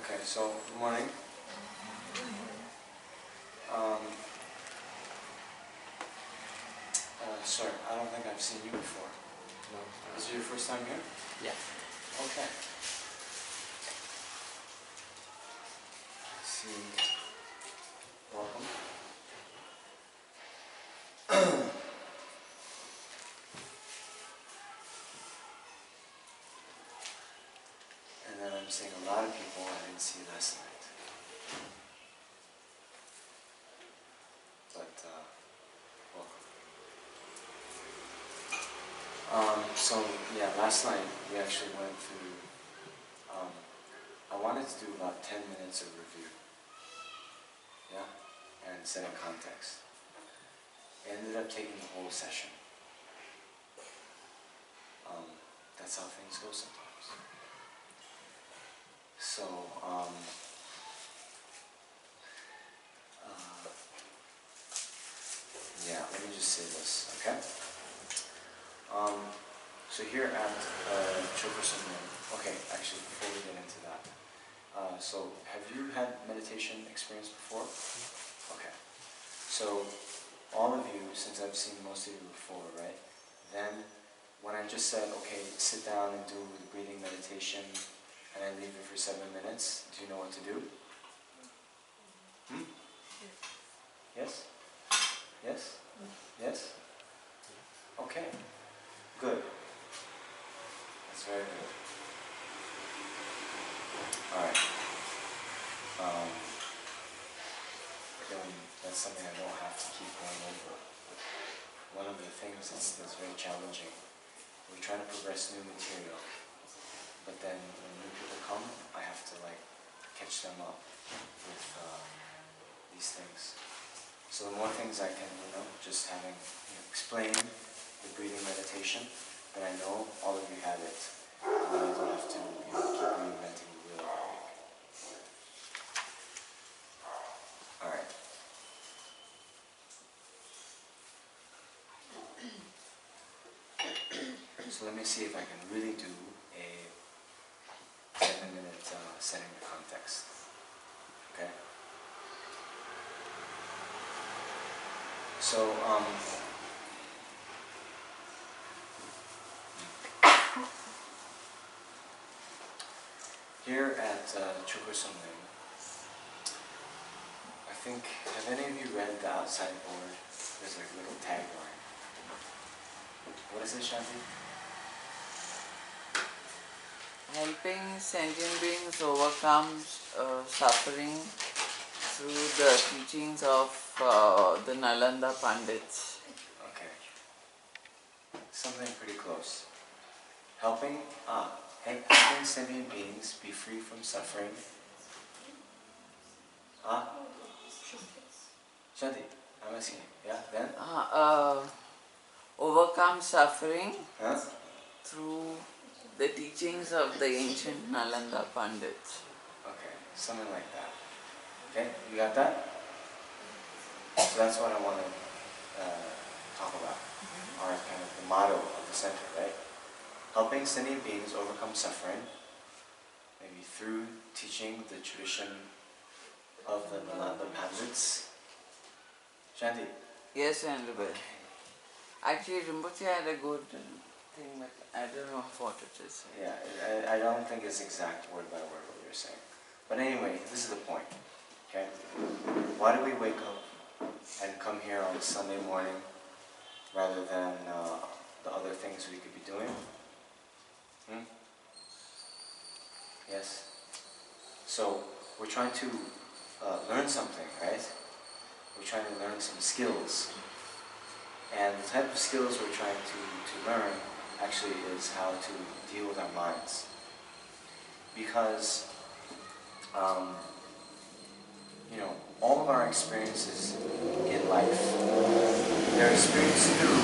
Okay, so good morning. Sir, I don't think I've seen you before. No. Is it your first time here? Yeah. Okay. See. Welcome. And then I'm seeing a lot of people I didn't see last night. But, welcome. So, yeah, last night we actually went through, I wanted to do about 10 minutes of review. Yeah? And setting context. I ended up taking the whole session. That's how things go sometimes. So, yeah, let me just say this, okay? So here at Choe, okay, actually before we get into that, so have you had meditation experience before? Okay. So all of you, since I've seen most of you before, right? Then when I just said, okay, sit down and do the breathing meditation, and I leave it for 7 minutes, do you know what to do? Yes? Yes? Yes? Okay. Good. That's very good. Alright. That's something I don't have to keep going over. One of the things that's very challenging, we're trying to progress new material, but then when new people come, I have to catch them up with these things. So the more things I can, just having explain the breathing meditation, then I know all of you have it, and then I don't have to keep reinventing the wheel. All right. So let me see if I can really do a 7-minute setting the context. Okay? So, here at Choe, I think, have any of you read the outside board? There's a little tagline. What is it, Shanti? Helping sentient beings overcome suffering through the teachings of the Nalanda Pandits. Okay. Something pretty close. Helping sentient beings be free from suffering. Shanti, I'm asking. Yeah, then? Overcome suffering Huh? through the teachings of the ancient Nalanda Pandits. Okay, something like that. Okay, you got that? So that's what I want to talk about. Or kind of the motto of the center, right? Helping sentient beings overcome suffering, maybe through teaching the tradition of the Nalanda Pandits. Shanti? Yes, Venerable. Actually, Rinpoche had a good thing, but I don't know what it is. Yeah, I don't think it's exact word by word what you're saying. But anyway, this is the point. Okay? Why do we wake up and come here on a Sunday morning rather than the other things we could be doing? Yes? So, we're trying to learn something, right? We're trying to learn some skills. And the type of skills we're trying to learn actually is how to deal with our minds. Because, all of our experiences in life, they're experienced through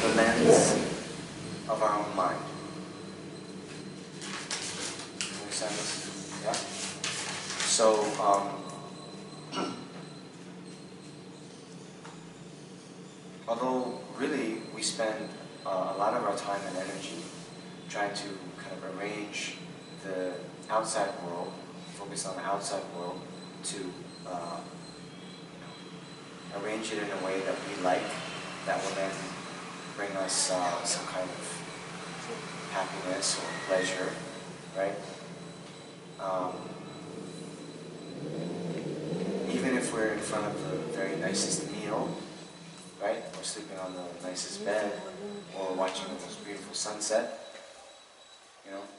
the lens of our own mind. You understand this? Yeah? So, although really we spend a lot of our time and energy trying to kind of arrange the outside world for focus on the outside world to arrange it in a way that we like, that will then bring us some kind of happiness or pleasure, right? Even if we're in front of the very nicest meal, right? Or sleeping on the nicest bed, or watching the most beautiful sunset,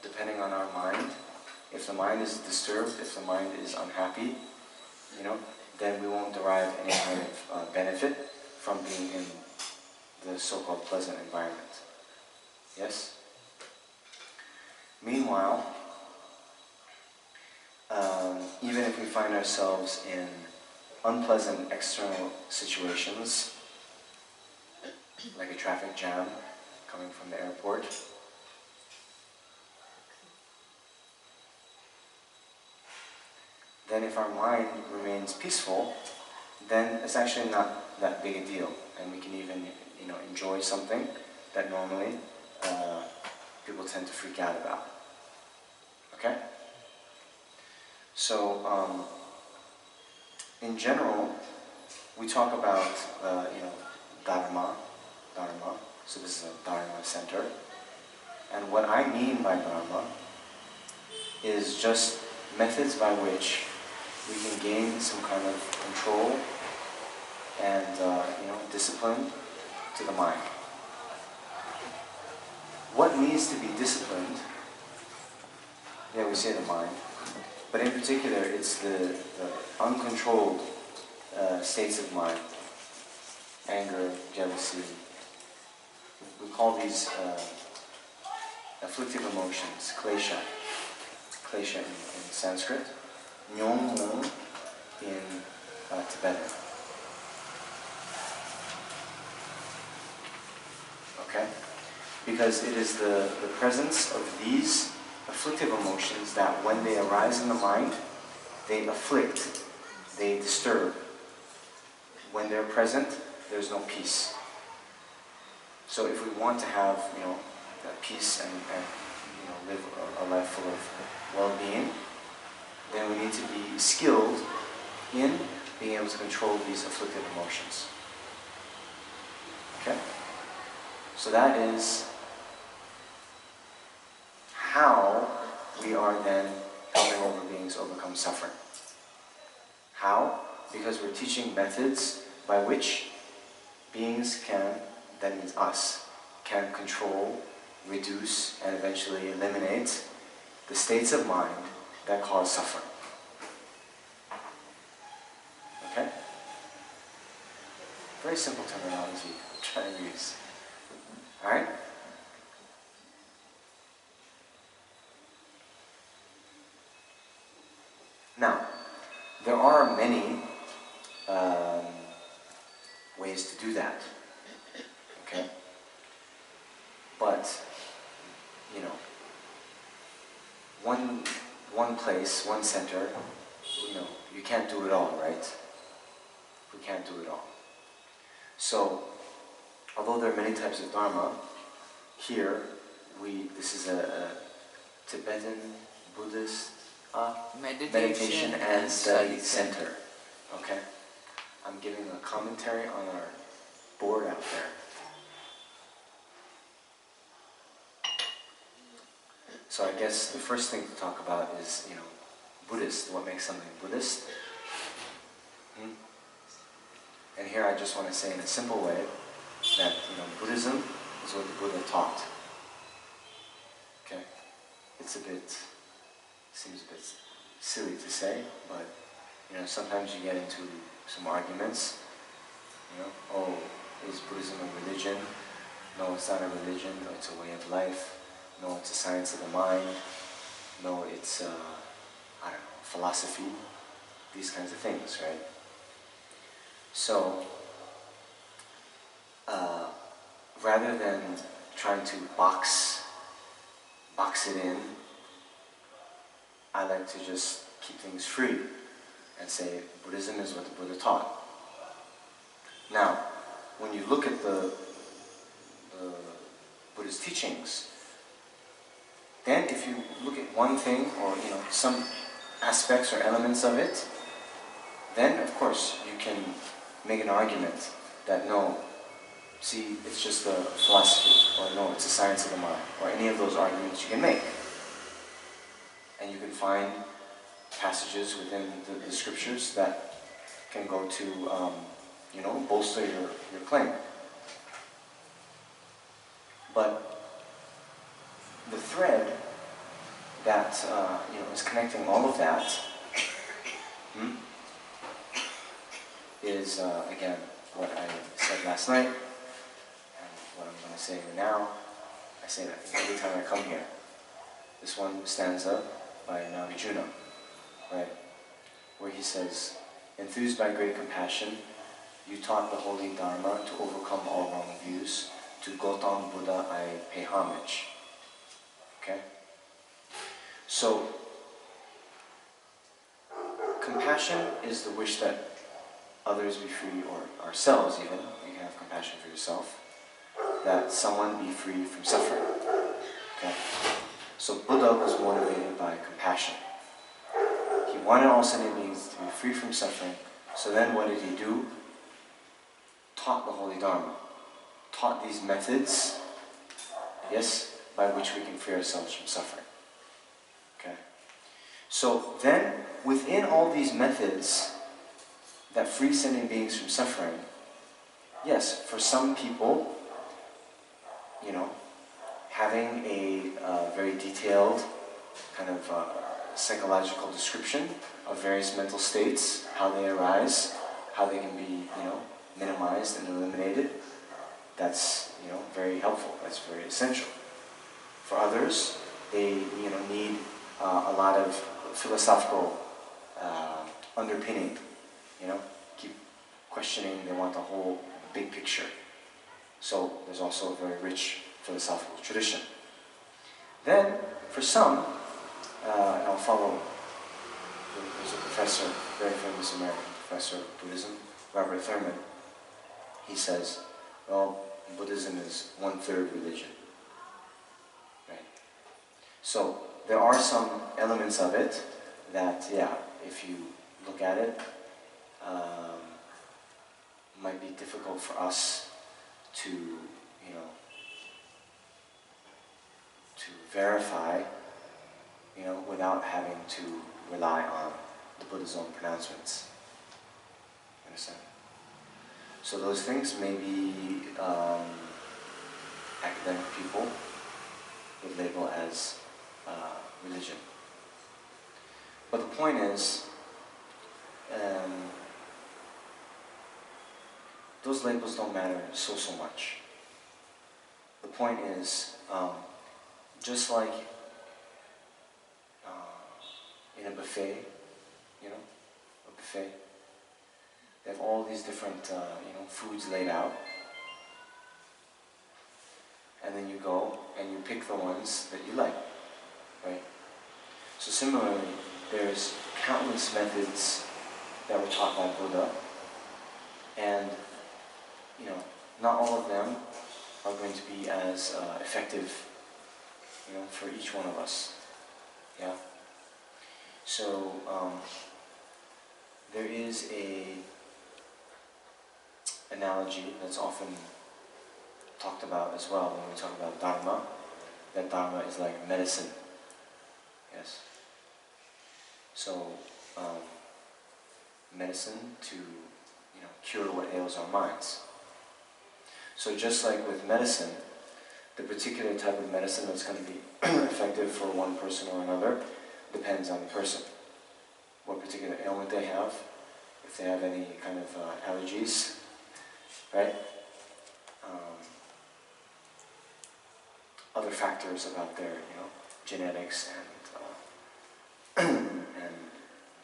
depending on our mind. If the mind is disturbed, if the mind is unhappy, then we won't derive any kind of benefit from being in the so-called pleasant environment. Yes? Meanwhile, even if we find ourselves in unpleasant external situations, like a traffic jam coming from the airport, then if our mind remains peaceful, then it's actually not that big a deal, and we can even, enjoy something that normally people tend to freak out about. Okay? So, in general, we talk about, Dharma. So this is a Dharma center. And what I mean by Dharma is just methods by which we can gain some kind of control and discipline to the mind. What needs to be disciplined? Yeah, we say the mind, but in particular, it's the uncontrolled states of mind: anger, jealousy. We call these afflictive emotions, klesha. Klesha in Sanskrit, Namjong in Tibetan. Okay? Because it is the presence of these afflictive emotions that when they arise in the mind, they afflict, they disturb. When they're present, there's no peace. So if we want to have, that peace and live a life full of well-being, then we need to be skilled in being able to control these afflictive emotions. Okay? So that is how we are then helping over beings overcome suffering. How? Because we're teaching methods by which beings can, that means us, can control, reduce, and eventually eliminate the states of mind that cause suffering. Okay? Very simple terminology I'm trying to use. Alright? Now, there are many ways to do that. Okay? But, one place, one center, you can't do it all, right? We can't do it all. So, although there are many types of Dharma, here, this is a Tibetan Buddhist meditation and study center. Okay? I'm giving a commentary on our board out there. So I guess the first thing to talk about is, Buddhist. What makes something Buddhist? And here I just want to say in a simple way that, Buddhism is what the Buddha taught. Okay? Seems a bit silly to say, but, sometimes you get into some arguments. Oh, is Buddhism a religion? No, it's not a religion. No, it's a way of life. No, it's a science of the mind. No, it's, philosophy. These kinds of things, right? So, rather than trying to box it in, I like to just keep things free and say Buddhism is what the Buddha taught. Now, when you look at the Buddha's teachings, then if you look at one thing or some aspects or elements of it, then of course you can make an argument that no, see, it's just a philosophy, or no, it's a science of the mind, or any of those arguments you can make. And you can find passages within the scriptures that can go to, bolster your claim. But the thread that is connecting all of that is again what I said last night and what I'm going to say now. I say that every time I come here. This one stanza by Namjong, right, where he says, "Enthused by great compassion, you taught the holy Dharma to overcome all wrong views. To Gautam Buddha I pay homage." Okay? So, compassion is the wish that others be free, or ourselves even, you can have compassion for yourself, that someone be free from suffering. Okay? So Buddha was motivated by compassion. He wanted all sentient beings to be free from suffering, so then what did he do? Taught the holy Dharma. Taught these methods, yes, by which we can free ourselves from suffering. Okay? So then, within all these methods that free sentient beings from suffering, yes, for some people, having a very detailed kind of psychological description of various mental states, how they arise, how they can be, minimized and eliminated, that's, very helpful. That's very essential. For others, they, need a lot of philosophical underpinning. Keep questioning. They want the whole big picture. So there's also a very rich philosophical tradition. Then, for some, and I'll follow. There's a professor, very famous American professor of Buddhism, Robert Thurman. He says, well, Buddhism is 1/3 religion. Right? So there are some elements of it that, if you look at it, might be difficult for us to, to verify, without having to rely on the Buddha's own pronouncements. Understand? So those things may be academic people would label as religion. But the point is, those labels don't matter so much. The point is, just like in a buffet, a buffet, they have all these different, foods laid out. And then you go and you pick the ones that you like, right? So similarly, there's countless methods that were taught by Buddha, and, not all of them are going to be as effective, for each one of us. Yeah? So, there is a analogy that's often talked about as well when we talk about Dharma, that Dharma is like medicine. Yes? So, medicine to, cure what ails our minds. So just like with medicine, the particular type of medicine that's going to be effective for one person or another depends on the person. What particular ailment they have, if they have any kind of allergies, right? Other factors about their, genetics and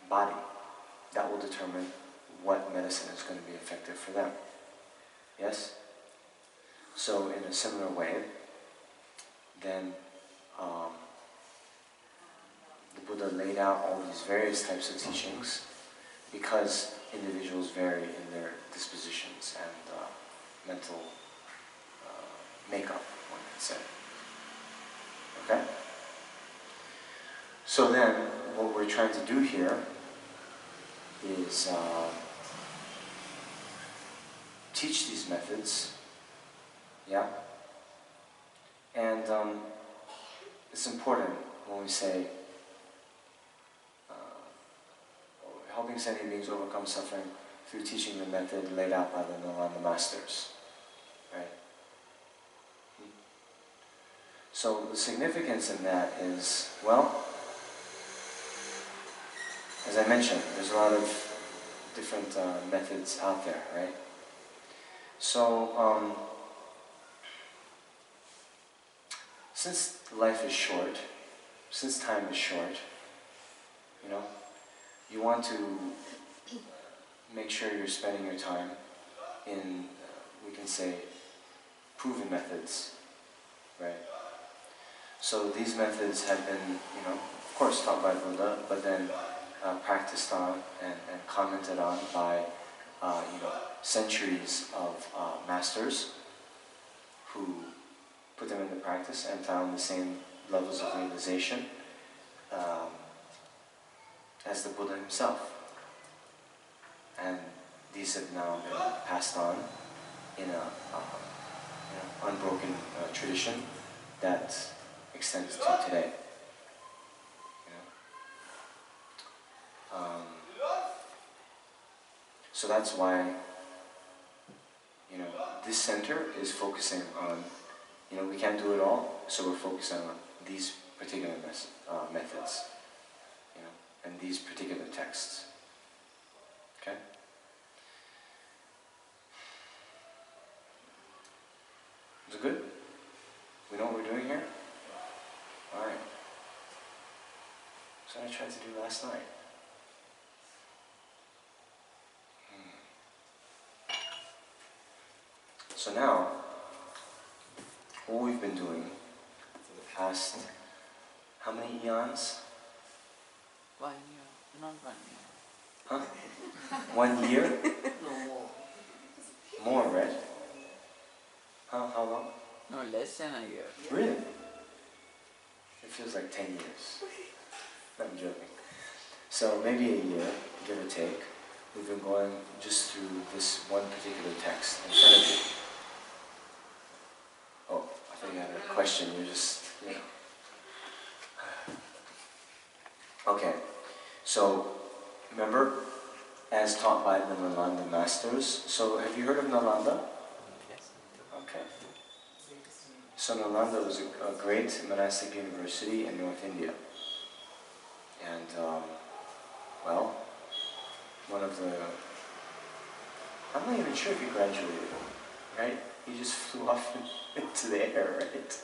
body, that will determine what medicine is going to be effective for them. Yes? So in a similar way, then the Buddha laid out all these various types of teachings because individuals vary in their dispositions and mental makeup, one could say. Okay? So then, what we're trying to do here is teach these methods, yeah? And it's important when we say helping sentient beings overcome suffering through teaching the method laid out by the Nalanda Masters, right? So the significance in that is, well, as I mentioned, there's a lot of different methods out there, right? So, since life is short, since time is short, you know, you want to make sure you're spending your time in, we can say, proven methods, right? So these methods have been, you know, of course taught by Buddha, but then practiced on and commented on by, you know, centuries of masters who put them into practice and found the same levels of realization as the Buddha himself. And these have now been passed on in a you know, unbroken tradition that extends to today. You know? So that's why, you know, this center is focusing on, you know, we can't do it all, so we're focusing on these particular methods, you know, and these particular texts. Okay? Is it good? We know what we're doing here? Alright. So I tried to do last night. So now, what we've been doing for the past, how many eons? 1 year, not 1 year. Huh? 1 year? No. More, right? How long? No, less than a year. Really? It feels like 10 years. I'm joking. So maybe a year, give or take. We've been going just through this one particular text in front of you. Oh, I thought you had a question. You're just, you know. Okay, so remember, as taught by the Nalanda Masters. So have you heard of Nalanda? Yes. Okay. So Nalanda was a great monastic university in North India. And, well, one of the, I'm not even sure if he graduated, right? He just flew off into the air, right?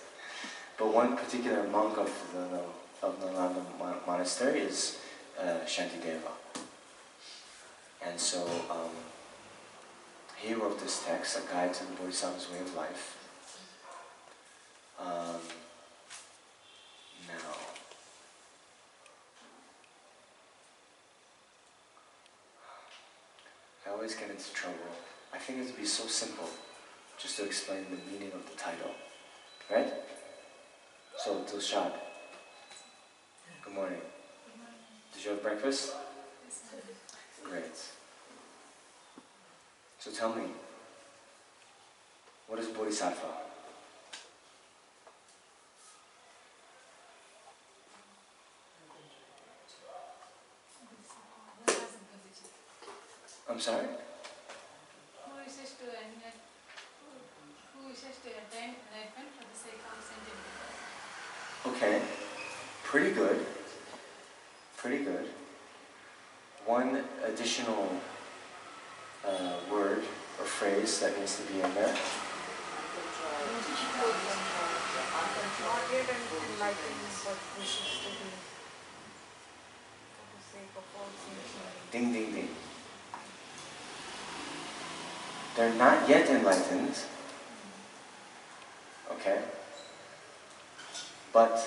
But one particular monk of the Nalanda Monastery is Shantideva. And so he wrote this text, A Guide to the Bodhisattva's Way of Life. Now, I always get into trouble. I think it would be so simple just to explain the meaning of the title, right? So, Dilshad, good morning. Did you have breakfast? Great. So tell me, what is Bodhisattva? I'm sorry? Who wishes to attain enlightenment for the sake of sentient people? Okay, pretty good. Pretty good. One additional word or phrase that needs to be in there. Not yet enlightenment, but wishes to be for the sake of all sentient. Ding, ding, ding. They're not yet enlightened, okay? But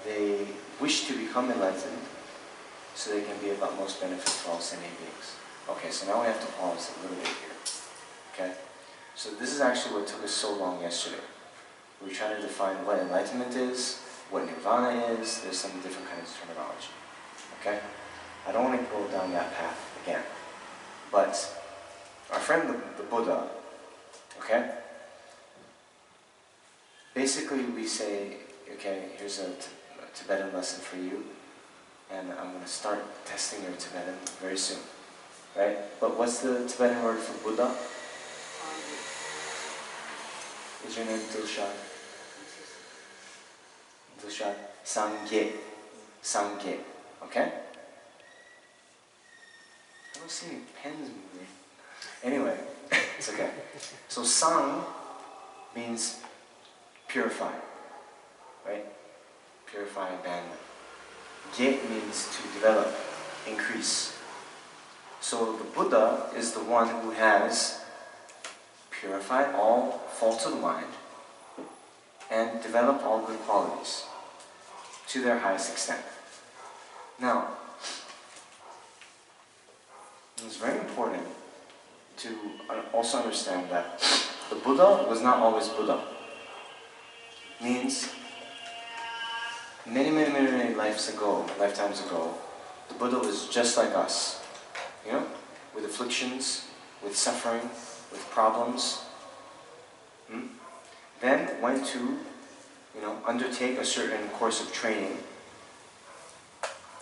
they wish to become enlightened so they can be of utmost benefit for all sentient beings. Okay, so now we have to pause a little bit here, okay? So this is actually what took us so long yesterday. We were trying to define what enlightenment is, what nirvana is. There's some different kinds of terminology, Okay? I don't want to go down that path again. But our friend the Buddha, okay? Basically we say, okay, here's a Tibetan lesson for you, and I'm going to start testing your Tibetan very soon. Right? But what's the Tibetan word for Buddha? Is your name Dilshad? Dilshad? Sangye. Sangye. Okay? I don't see any pens moving. Anyway, it's okay. So Sang means purify. Right? Purify, abandon. Ge means to develop, increase. So the Buddha is the one who has purified all faults of the mind and developed all good qualities to their highest extent. Now, it's very important to also understand that the Buddha was not always Buddha. Means many lifetimes ago, the Buddha was just like us. You know, with afflictions, with suffering, with problems. Then went to, undertake a certain course of training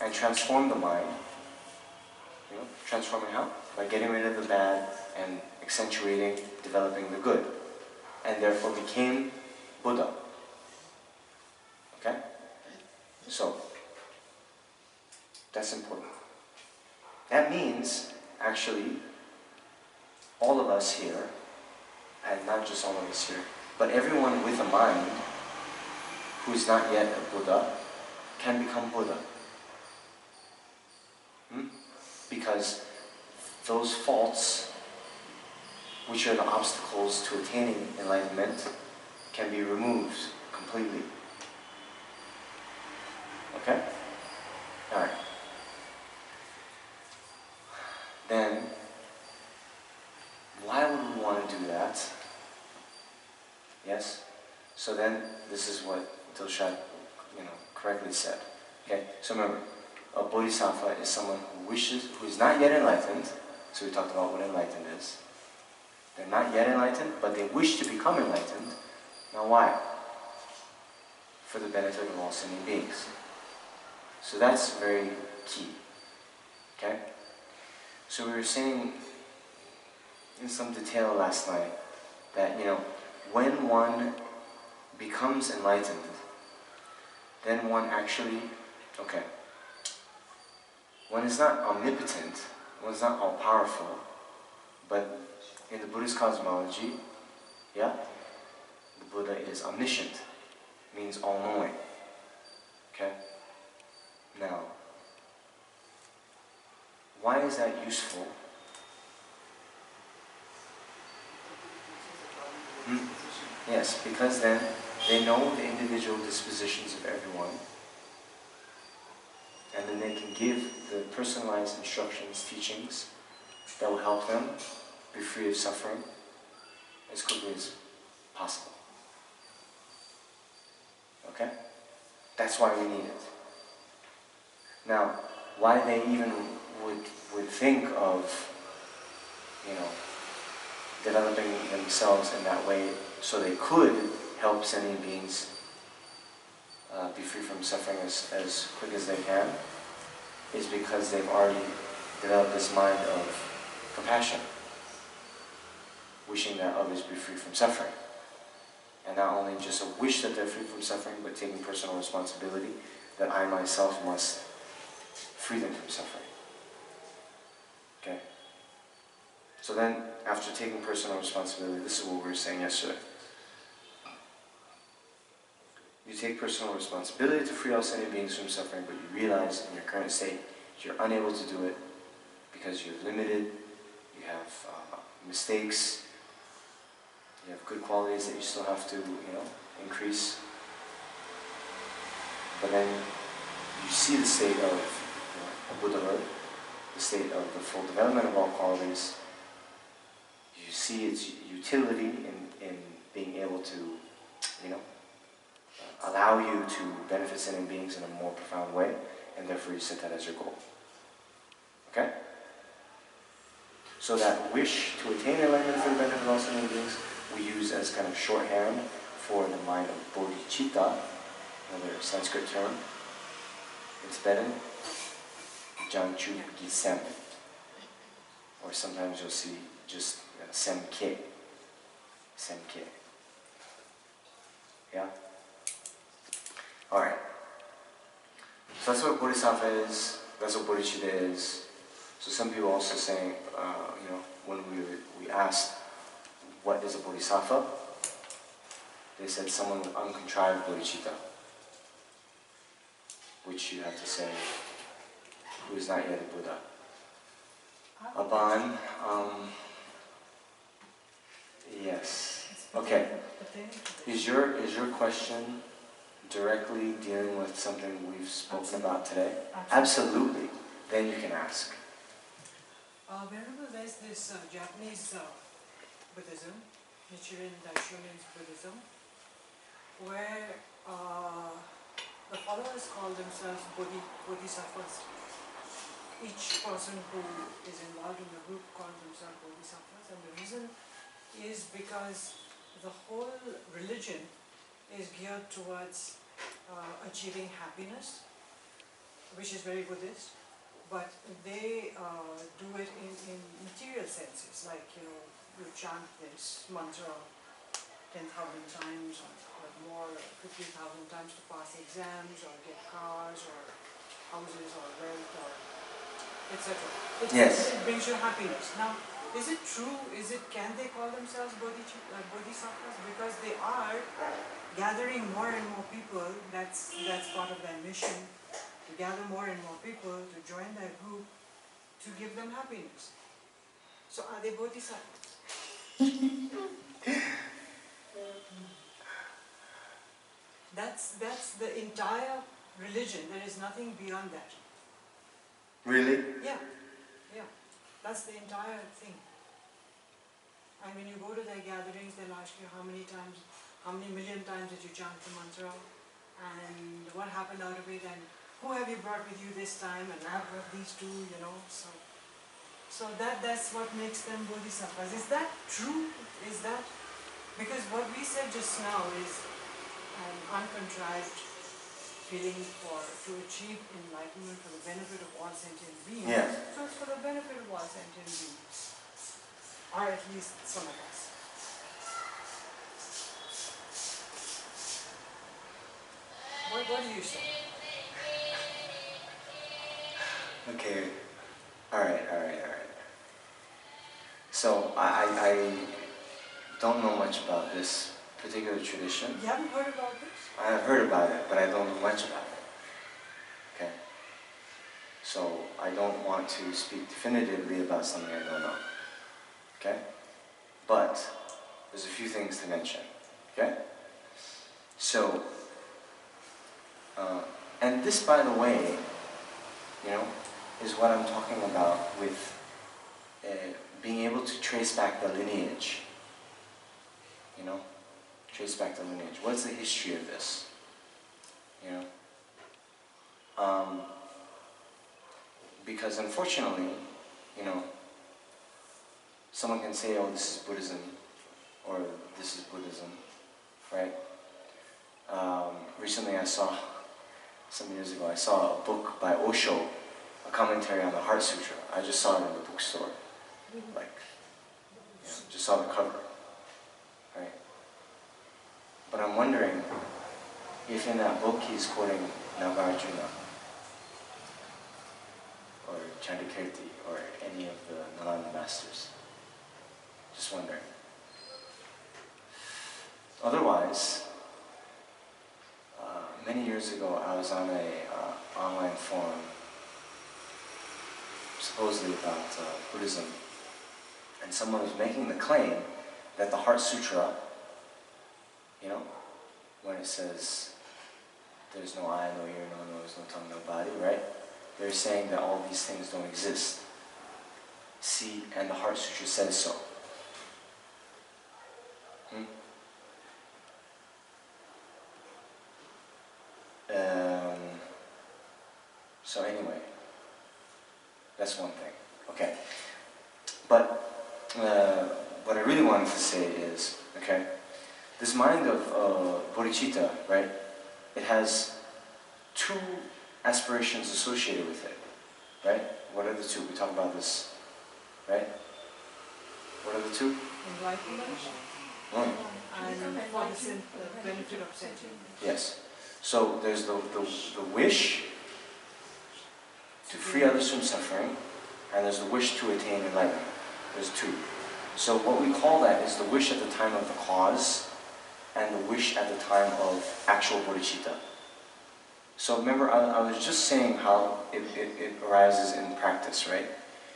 and transform the mind. Transforming how? By getting rid of the bad and accentuating, developing the good. And therefore became Buddha. Okay? So, that's important. That means, actually, all of us here, and not just all of us here, but everyone with a mind who is not yet a Buddha can become Buddha. Because those faults, which are the obstacles to attaining enlightenment, can be removed completely. Okay? Alright. Then, why would we want to do that? Yes? So then, this is what Dilshad, correctly said. Okay? So remember, a bodhisattva is someone who is not yet enlightened. So we talked about what enlightened is. They're not yet enlightened, but they wish to become enlightened. Now why? For the benefit of all sentient beings. So that's very key. Okay? So we were saying in some detail last night that, when one becomes enlightened, then one actually, one is not omnipotent, one is not all-powerful, but in the Buddhist cosmology, the Buddha is omniscient, means all-knowing. Okay? Now, why is that useful? Yes, because then they know the individual dispositions of everyone, and then they can give the personalized instructions, teachings, that will help them be free of suffering as quickly as possible. Okay? That's why we need it. Now, why they even would think of, developing themselves in that way so they could help sentient beings be free from suffering as quick as they can, is because they've already developed this mind of compassion, wishing that others be free from suffering. And not only just a wish that they're free from suffering, but taking personal responsibility that I myself must free them from suffering. Okay? So then, after taking personal responsibility, this is what we were saying yesterday. You take personal responsibility to free all sentient beings from suffering, but you realize in your current state you're unable to do it because you're limited, you have mistakes, you have good qualities that you still have to, increase. But then you see the state of Buddhahood, the state of the full development of all qualities. You see its utility in being able to, allow you to benefit sentient beings in a more profound way. and therefore you set that as your goal. Okay? So that wish to attain enlightenment for the benefit of all sentient beings, we use as kind of shorthand for the mind of Bodhicitta, another Sanskrit term. It's Tibetan, Janchu Gisem. Or sometimes you'll see just Semke. Semke. Yeah? Alright. So that's what Bodhisattva is, that's what Bodhicitta is. So some people also saying, when we asked, what is a Bodhisattva? They said someone with uncontrived Bodhicitta. Which you have to say, who is not yet a Buddha. Aban, yes. Okay. Is your question directly dealing with something we've spoken about today? Absolutely. Then you can ask. Venerable, there's this Japanese Buddhism, Nichiren Daishonin's Buddhism, where the followers call themselves Bodhisattvas. Each person who is involved in the group calls themselves Bodhisattvas, and the reason is because the whole religion is geared towards achieving happiness, which is very Buddhist, but they do it in material senses, like you chant this mantra 10,000 times or more, 50,000 times to pass exams or get cars or houses or wealth or etc. Yes. It brings you happiness. Now, is it true? Can they call themselves bodhisattvas? Because they are gathering more and more people. That's part of their mission, to gather more and more people to join their group to give them happiness. So are they bodhisattvas? That's the entire religion. There is nothing beyond that. Really? Yeah. That's the entire thing. And when you go to their gatherings, they'll ask you how many million times did you chant the mantra, and what happened out of it, and who have you brought with you this time, and I've brought these two, So that's what makes them bodhisattvas. Is that true? Is that? Because what we said just now is an uncontrived feeling to achieve enlightenment for the benefit of all sentient beings. Yeah. So it's for the benefit of all sentient beings. Or at least some of us. What do you say? Okay. Alright. So I don't know much about this particular tradition. You haven't heard about this? I have heard about it, but I don't know much about it. Okay? So I don't want to speak definitively about something I don't know. Okay? But there's a few things to mention. Okay? So, and this, by the way, is what I'm talking about with being able to trace back the lineage. Trace back the lineage. What's the history of this? Because unfortunately, someone can say, oh, this is Buddhism, or this is Buddhism, right? Recently some years ago, I saw a book by Osho, a commentary on the Heart Sutra. I just saw it in the bookstore. Just saw the cover, right? But I'm wondering if in that book he's quoting Nagarjuna, or Chandakirti, or any of the Nalanda Masters. Just wondering. Otherwise, many years ago I was on a online forum, supposedly about Buddhism, and someone was making the claim that the Heart Sutra, when it says there's no eye, no ear, no nose, no tongue, no body, right? They're saying that all these things don't exist. See, and the Heart Sutra says so. That's one thing. Okay. But what I really wanted to say is, okay, this mind of Bodhicitta, right? It has two aspirations associated with it, right? What are the two? We talk about this, right? What are the two? Enlightenment and for the benefit of sentient. Yes. So there's the wish to free others from suffering, and there's the wish to attain enlightenment. There's two. So what we call that is the wish at the time of the cause, and the wish at the time of actual bodhicitta. So remember, I was just saying how it arises in practice, right?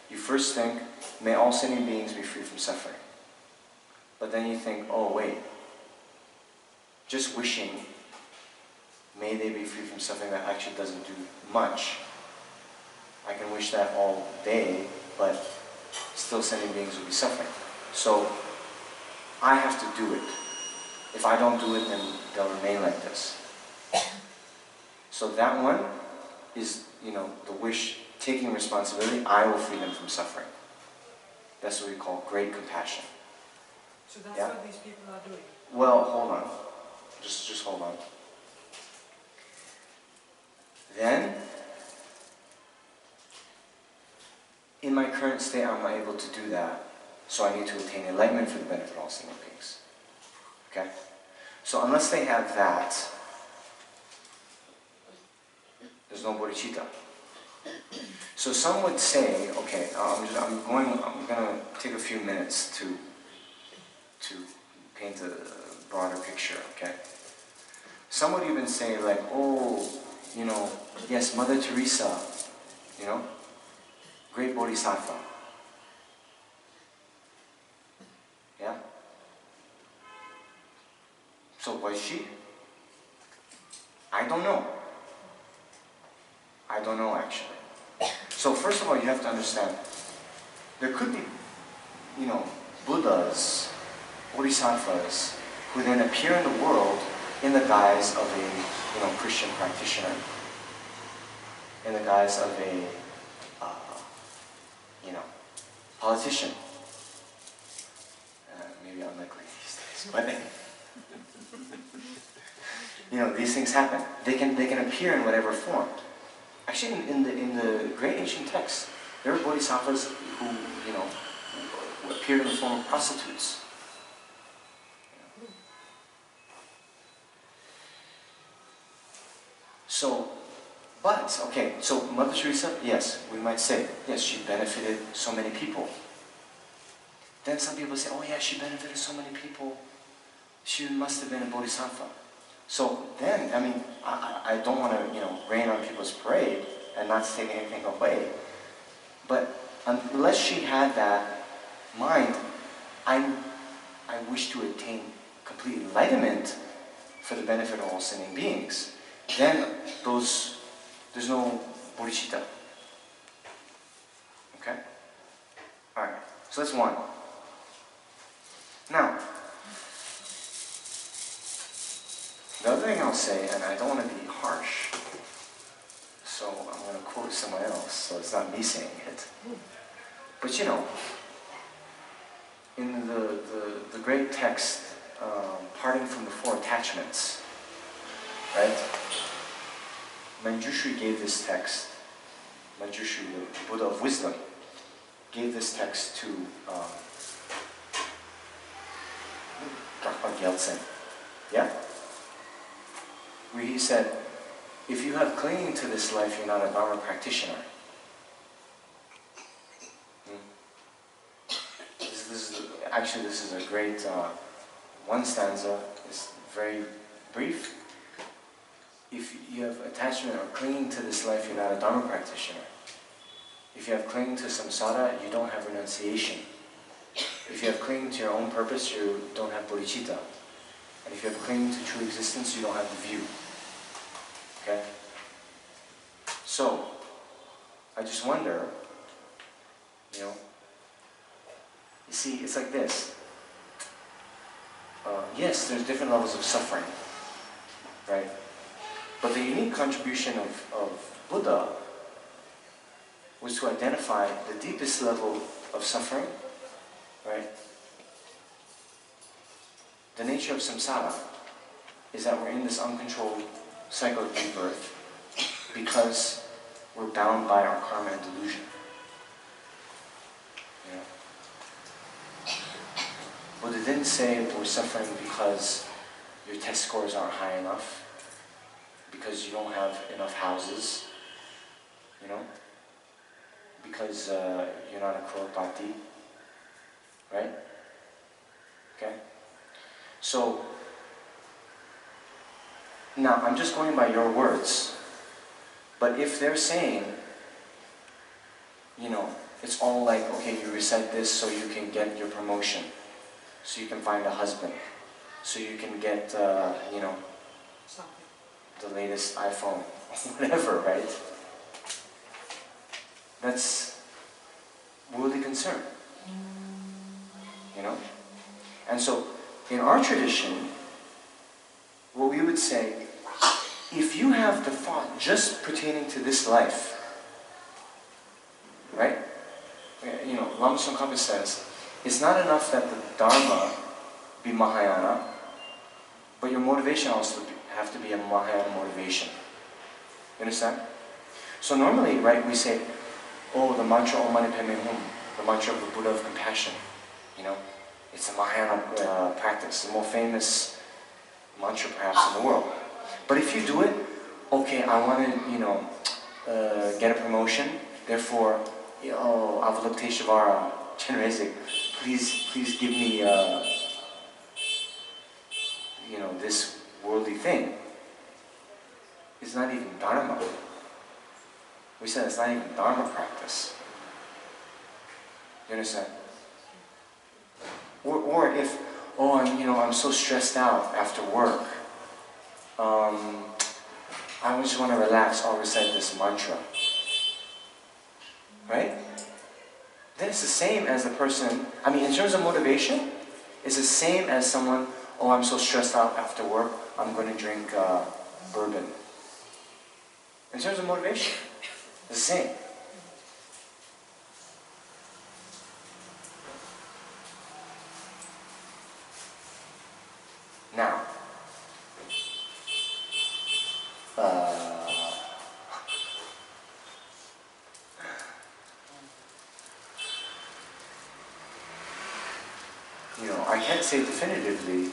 You first think, may all sentient beings be free from suffering. But then you think, oh wait, just wishing, may they be free from suffering, that actually doesn't do much. I can wish that all day, but still sentient beings will be suffering. So I have to do it. If I don't do it, then they'll remain like this. So that one is, the wish, taking responsibility, I will free them from suffering. That's what we call great compassion. So that's Yeah? what these people are doing. Well, hold on. Just hold on. Then, in my current state, I'm not able to do that. So I need to attain enlightenment for the benefit of all sentient beings. Okay? So unless they have that, there's no bodhicitta. So some would say, okay, I'm gonna take a few minutes to paint a broader picture, okay? Some would even say like, oh, yes, Mother Teresa, great Bodhisattva. Yeah? So was she? I don't know. I don't know actually. So first of all, you have to understand, there could be, Buddhas, Bodhisattvas, who then appear in the world in the guise of a, Christian practitioner, in the guise of a, politician. Maybe unlikely these days, but these things happen. They can appear in whatever form. Actually, in the great ancient texts, there are bodhisattvas who, who appeared in the form of prostitutes. So Mother Teresa, yes, we might say, yes, she benefited so many people. Then some people say, oh yeah, she benefited so many people. She must have been a bodhisattva. So then, I don't want to, rain on people's parade and not take anything away. But unless she had that mind, I wish to attain complete enlightenment for the benefit of all sentient beings. Then there's no bodhicitta. Okay? Alright, so that's one. Now, the other thing I'll say, and I don't want to be harsh, so I'm going to quote someone else, so it's not me saying it. But in the great text, Parting from the Four Attachments, right? Manjushri gave this text, Manjushri, the Buddha of wisdom, gave this text to Yeltsin. Yeah? Where he said, if you have clinging to this life, you're not a Dharma practitioner. This is a great one stanza. It's very brief. If you have attachment or clinging to this life, you're not a Dharma practitioner. If you have clinging to samsara, you don't have renunciation. If you have clinging to your own purpose, you don't have bodhicitta. And if you have clinging to true existence, you don't have the view. Okay? So, I just wonder, you see, it's like this. Yes, there's different levels of suffering, right? But the unique contribution of Buddha was to identify the deepest level of suffering, right? The nature of samsara is that we're in this uncontrolled cycle of rebirth because we're bound by our karma and delusion. You know? Buddha didn't say we're suffering because your test scores aren't high enough, because you don't have enough houses, you know, because you're not a crorepati, right? Okay? So, now I'm just going by your words, but if they're saying, you know, it's all like, okay, you recite this so you can get your promotion, so you can find a husband, so you can get, you know, Something. the latest iPhone, whatever, right? That's worldly concern, you know? And so, in our tradition, what we would say, if you have the thought just pertaining to this life, right? You know, Lama Tsongkhapa says, it's not enough that the Dharma be Mahayana, but your motivation also have to be a Mahayana motivation. You understand? So normally, right, we say, oh, the mantra Om Mani Padme Hum, the mantra of the Buddha of compassion, you know, it's a Mahayana practice, the more famous mantra perhaps in the world. But if you do it, okay, I want to, you know, get a promotion, therefore, oh, Avalokiteshvara, Chenrezig, please give me, you know, this worldly thing. It's not even Dharma. We said it's not even Dharma practice. You understand? Or if, oh, I'm so stressed out after work. I just want to relax, I'll recite this mantra. Right? Then it's the same as the person, in terms of motivation, it's the same as someone, oh, I'm so stressed out after work, I'm going to drink bourbon. In terms of motivation, it's the same. Now, I can't say definitively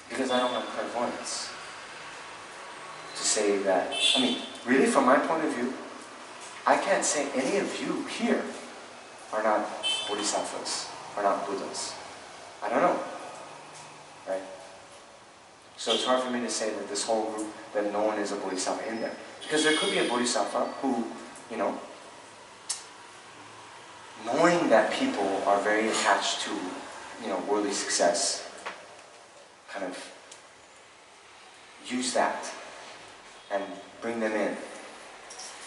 because I don't have clairvoyance to say that. Really, from my point of view, I can't say any of you here are not bodhisattvas, are not Buddhas. I don't know, right? So it's hard for me to say that this whole group, that no one is a bodhisattva in there. Because there could be a bodhisattva who, knowing that people are very attached to, worldly success, kind of use that and bring them in.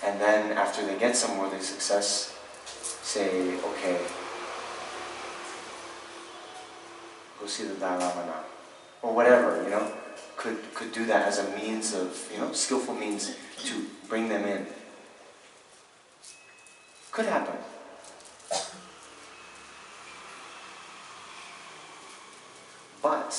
And then after they get some worldly success, say, okay, go see the Dalai Lama now. Or whatever, could do that as a means of, skillful means to bring them in. Could happen. But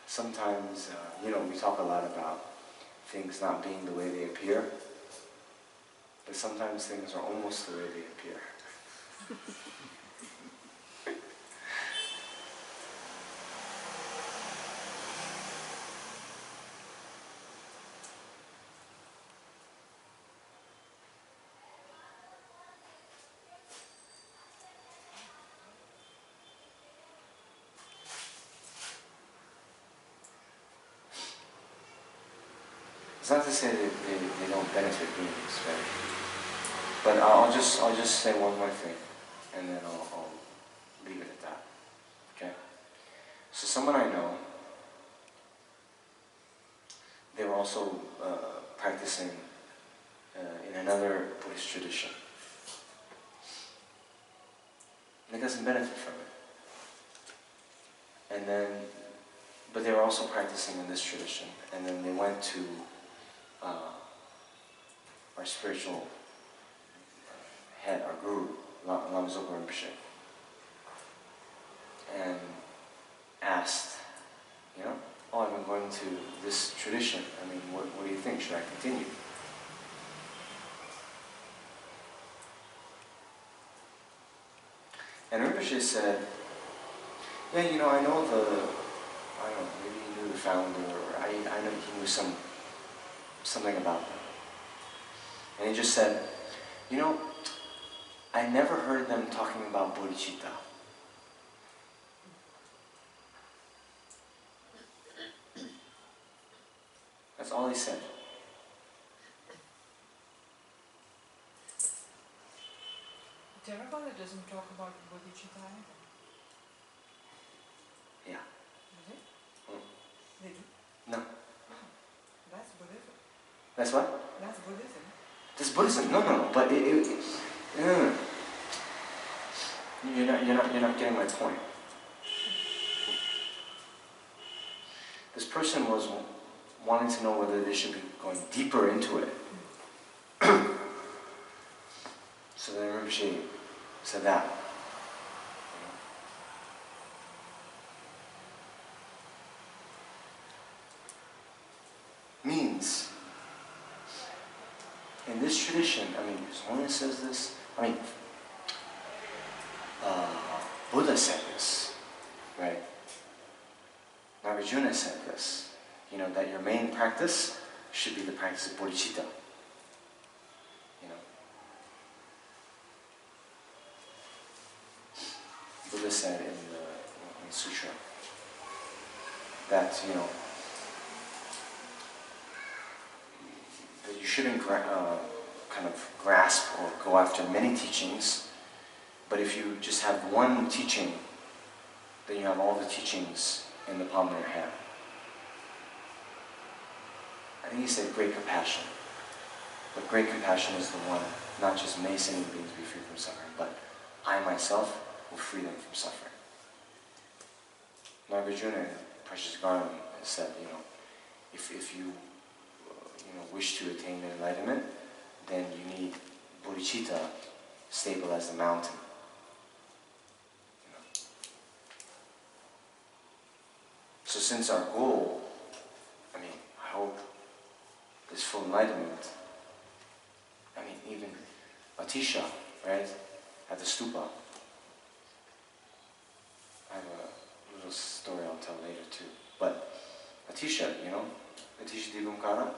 sometimes, we talk a lot about things not being the way they appear, but sometimes things are almost the way they appear. It's not to say that they don't benefit beings, right? But I'll just say one more thing, and then I'll leave it at that. Okay? So someone I know, they were also practicing in another Buddhist tradition. He doesn't benefit from it. And then, but they were also practicing in this tradition. And then they went to our spiritual head, our guru, Lama Zopa Rinpoche, and asked, you know, oh, I've been going to this tradition. I mean, what do you think? Should I continue? And Rinpoche said, yeah, you know, I know maybe he knew the founder, or I know he knew something about them. And he just said, you know, I never heard them talking about Bodhicitta. That's all he said. Theravada doesn't talk about Bodhicitta either. Yeah. Does it? Mm. They do? No. That's Buddhism. That's what? That's Buddhism. That's Buddhism. No. But no. You're not getting my point. This person was wanting to know whether they should be going deeper into it. So then Rinpoche said that. Means, in this tradition, I mean, His Holiness says this, I mean, Buddha said this, right? Nagarjuna said this, you know, that your main practice should be the practice of bodhicitta. You know. Buddha said in the sutra that, you know, that you shouldn't kind of grasp or go after many teachings, but if you just have one teaching, then you have all the teachings in the palm of your hand. I think he said great compassion. But great compassion is the one, not just may sentient beings be free from suffering, but I myself will free them from suffering. Nagarjuna in Precious Garland said, you know, if you wish to attain enlightenment, then you need bodhicitta stable as the mountain. You know. So since our goal, I mean, I hope, is full enlightenment, I mean, even Atisha, right, at the stupa, I have a little story I'll tell later too, but Atisha, you know, Atisha Dibumkara,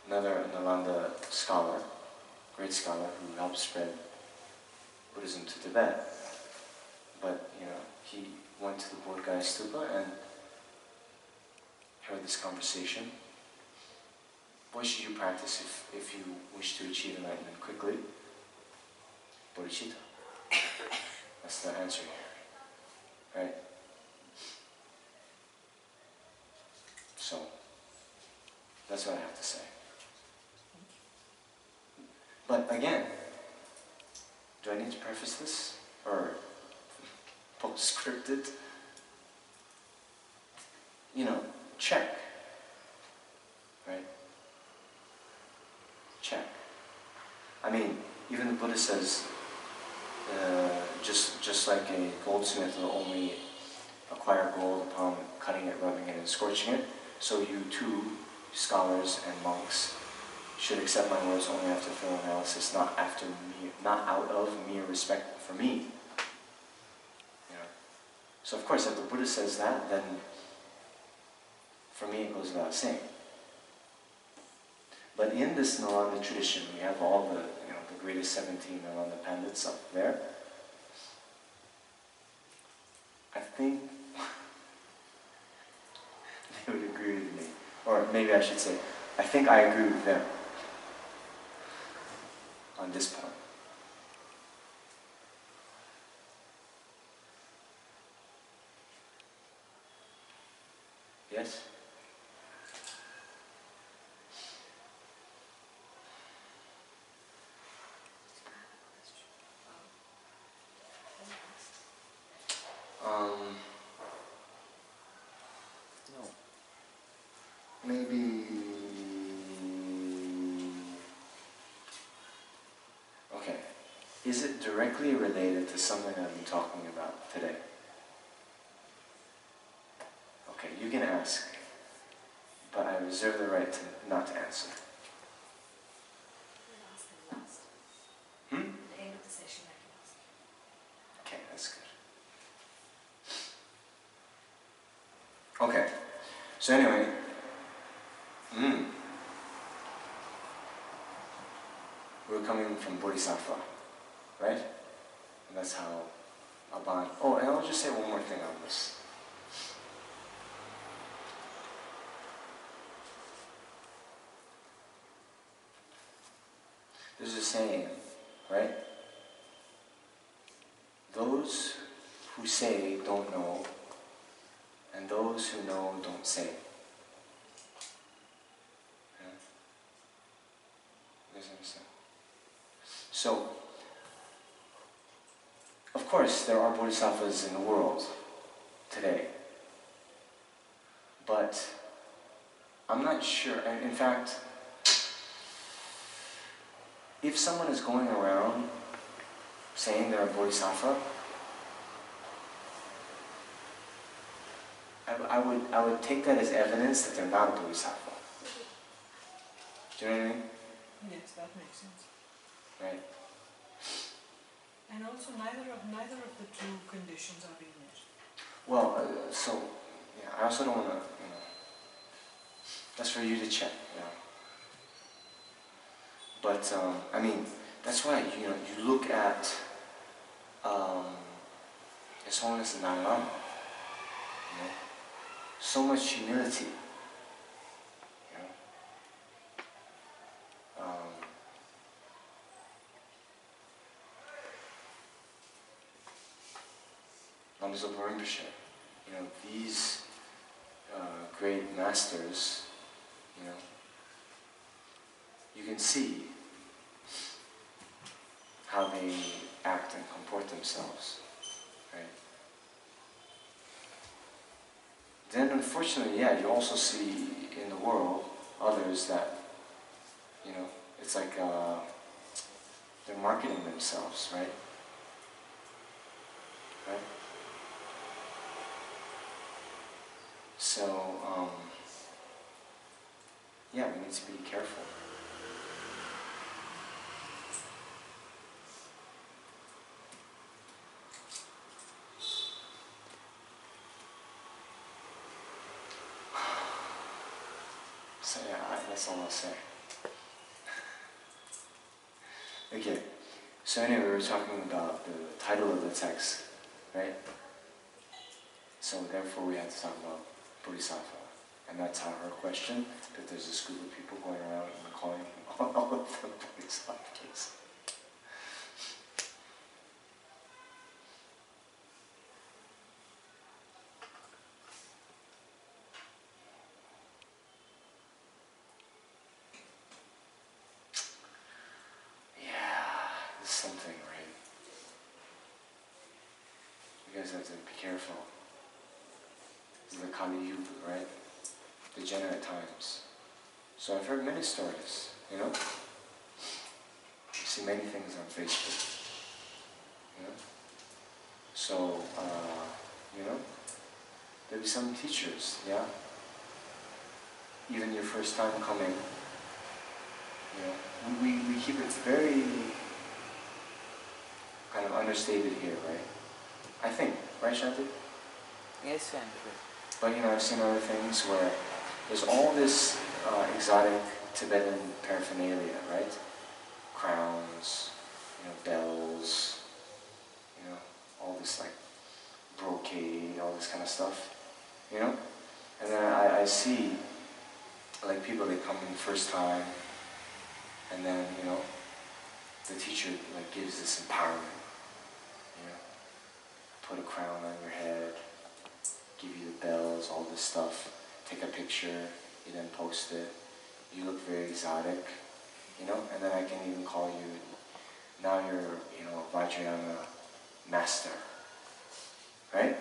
another Nalanda scholar, great scholar who helped spread Buddhism to Tibet. But, you know, he went to the Bodh Gaya Stupa and heard this conversation. What should you practice if you wish to achieve enlightenment quickly? Bodhicitta. That's the answer here. Right? So, that's what I have to say. But again, do I need to preface this? Or post-scripted? You know, check. Right? Check. I mean, even the Buddha says, just like a goldsmith will only acquire gold upon cutting it, rubbing it, and scorching it, so you too, scholars and monks, should accept my words only after thorough analysis, not out of mere respect for me. You know? So of course, if the Buddha says that, then for me it goes without saying. But in this Nalanda tradition, we have all the greatest 17 Nalanda Pandits up there. I think they would agree with me. Or maybe I should say, I think I agree with them on this point. Yes? directly related to something I've been talking about today? Okay, you can ask, but I reserve the right to not to answer. We'll ask them last. Hmm? At the end of the session, I can ask. Okay, that's good. Okay, so anyway, we're coming from Bodhisattva, right? And that's how a bond. Oh, and I'll just say one more thing on this. There's a saying, right? Those who say don't know, and those who know don't say. Yeah? You guys understand? So, of course, there are bodhisattvas in the world today, but I'm not sure. In fact, if someone is going around saying they're a bodhisattva, I would take that as evidence that they're not a bodhisattva. Do you know what I mean? Yes, that makes sense. Right. And also neither of the two conditions are being met. Well, so yeah, I also don't want to, that's for you to check, But I mean, that's why you look at His Holiness the Dalai Lama. So much humility. These great masters, you can see how they act and comport themselves, right? Then unfortunately, you also see in the world others that, it's like they're marketing themselves, right? Right? So, we need to be careful. So that's all I'll say. Okay, so anyway, we were talking about the title of the text, right? So therefore we had to talk about Bodhisattva. And that's how her question, that there's this group of people going around and calling all of them Bodhisattvas. Something, right? You guys have to be careful. This is the Kali Yuga, right? Degenerate times. So I've heard many stories, You see many things on Facebook. So, there'll be some teachers, even your first time coming, we keep it very kind of understated here, right? I think, right, Shanti? Yes, Shanti. But I've seen other things where there's all this exotic Tibetan paraphernalia, right? Crowns, bells, all this like brocade, all this kind of stuff, And then I see like people, they come in the first time, and then, the teacher like gives this empowerment, put a crown on your head, give you the bells, all this stuff, take a picture, you then post it, you look very exotic, and then I can even call you, now you're, Vajrayana master, right?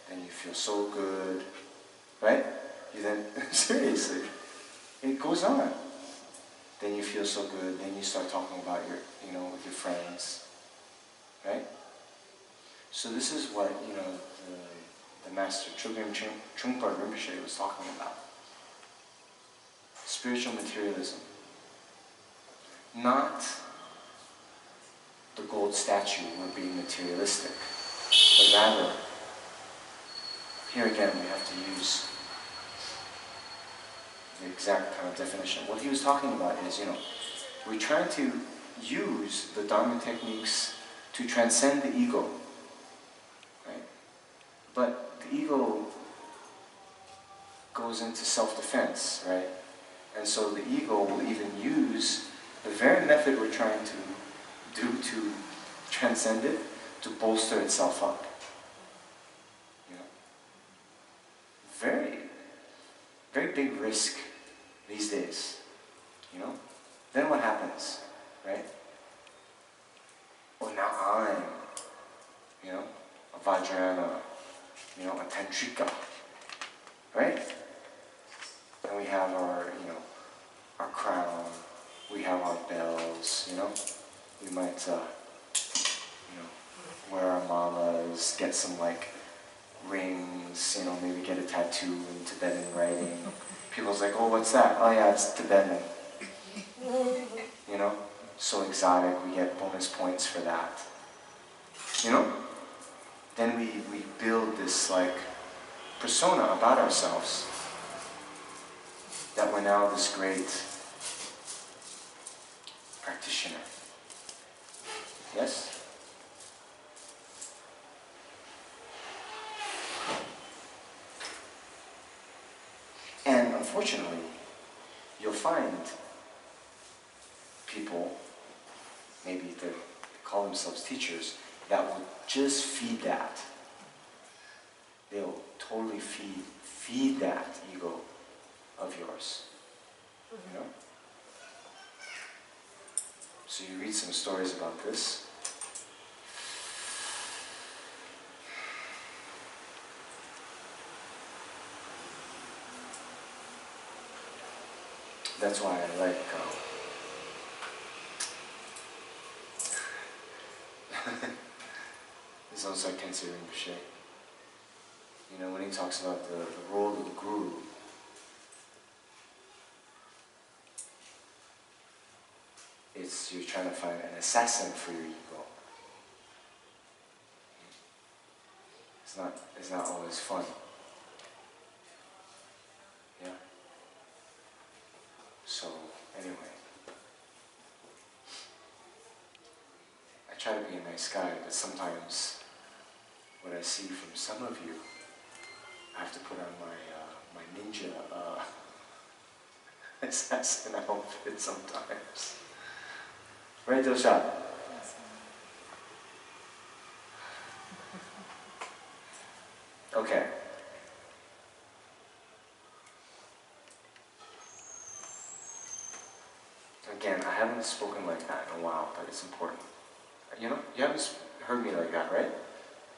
Then you feel so good, right? You then, seriously, it goes on. Then you feel so good, then you start talking about your, with your friends, right? So this is what, you know, the master Chogyam Trungpa Rinpoche was talking about. Spiritual materialism. Not the gold statue we're being materialistic, but rather, here again we have to use the exact kind of definition. What he was talking about is, you know, we're trying to use the Dharma techniques to transcend the ego, right? But the ego goes into self-defense, right? And so the ego will even use the very method we're trying to do to transcend it to bolster itself up. You know? Very, very big risk these days. You know? Then what happens, right? Well, now I'm, you know, a Vajrayana, you know, a Tantrika, right? And we have our, you know, our crown, we have our bells, you know. We might, you know, wear our malas, get some like rings, you know, maybe get a tattoo in Tibetan writing. People's like, oh, what's that? Oh yeah, it's Tibetan. You know, so exotic, we get bonus points for that. You know? Then we build this like persona about ourselves that we're now this great practitioner. Yes? And unfortunately, you'll find people, maybe they call themselves teachers, that will just feed that. They'll totally feed that ego of yours. You know? So you read some stories about this. That's why I like it's also like Tenzin Rinpoche. You know, when he talks about the role of the guru, it's you're trying to find an assassin for your ego. It's not always fun. Yeah? So, anyway. I try to be a nice guy, but sometimes what I see from some of you, I have to put on my ninja assassin outfit sometimes. Right, Dosha? Okay. Again, I haven't spoken like that in a while, but it's important. You know, you haven't heard me like that, right?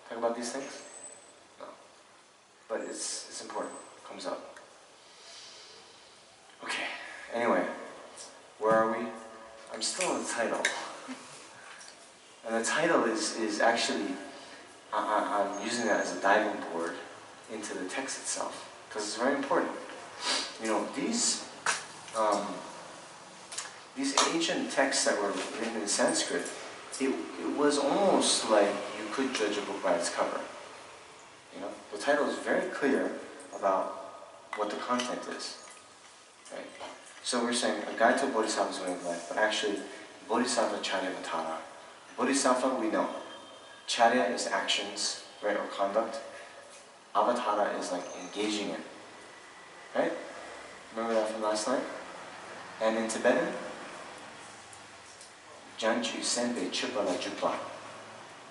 Talk about these things? No. But it's important. It comes up. Okay. Anyway, where are we? I'm still on the title. And the title is actually, I'm using that as a diving board into the text itself, because it's very important. You know, these ancient texts that were written in Sanskrit, it was almost like you could judge a book by its cover. You know, the title is very clear about what the content is. Right? So we're saying a guide to a Bodhisattva's way of life, but actually Bodhisattvacharyāvatāra. Bodhisattva we know. Charya is actions, right, or conduct. Avatara is like engaging in. Right? Remember that from last night? And in Tibetan, Janchu Senpe Chipa La Jupa.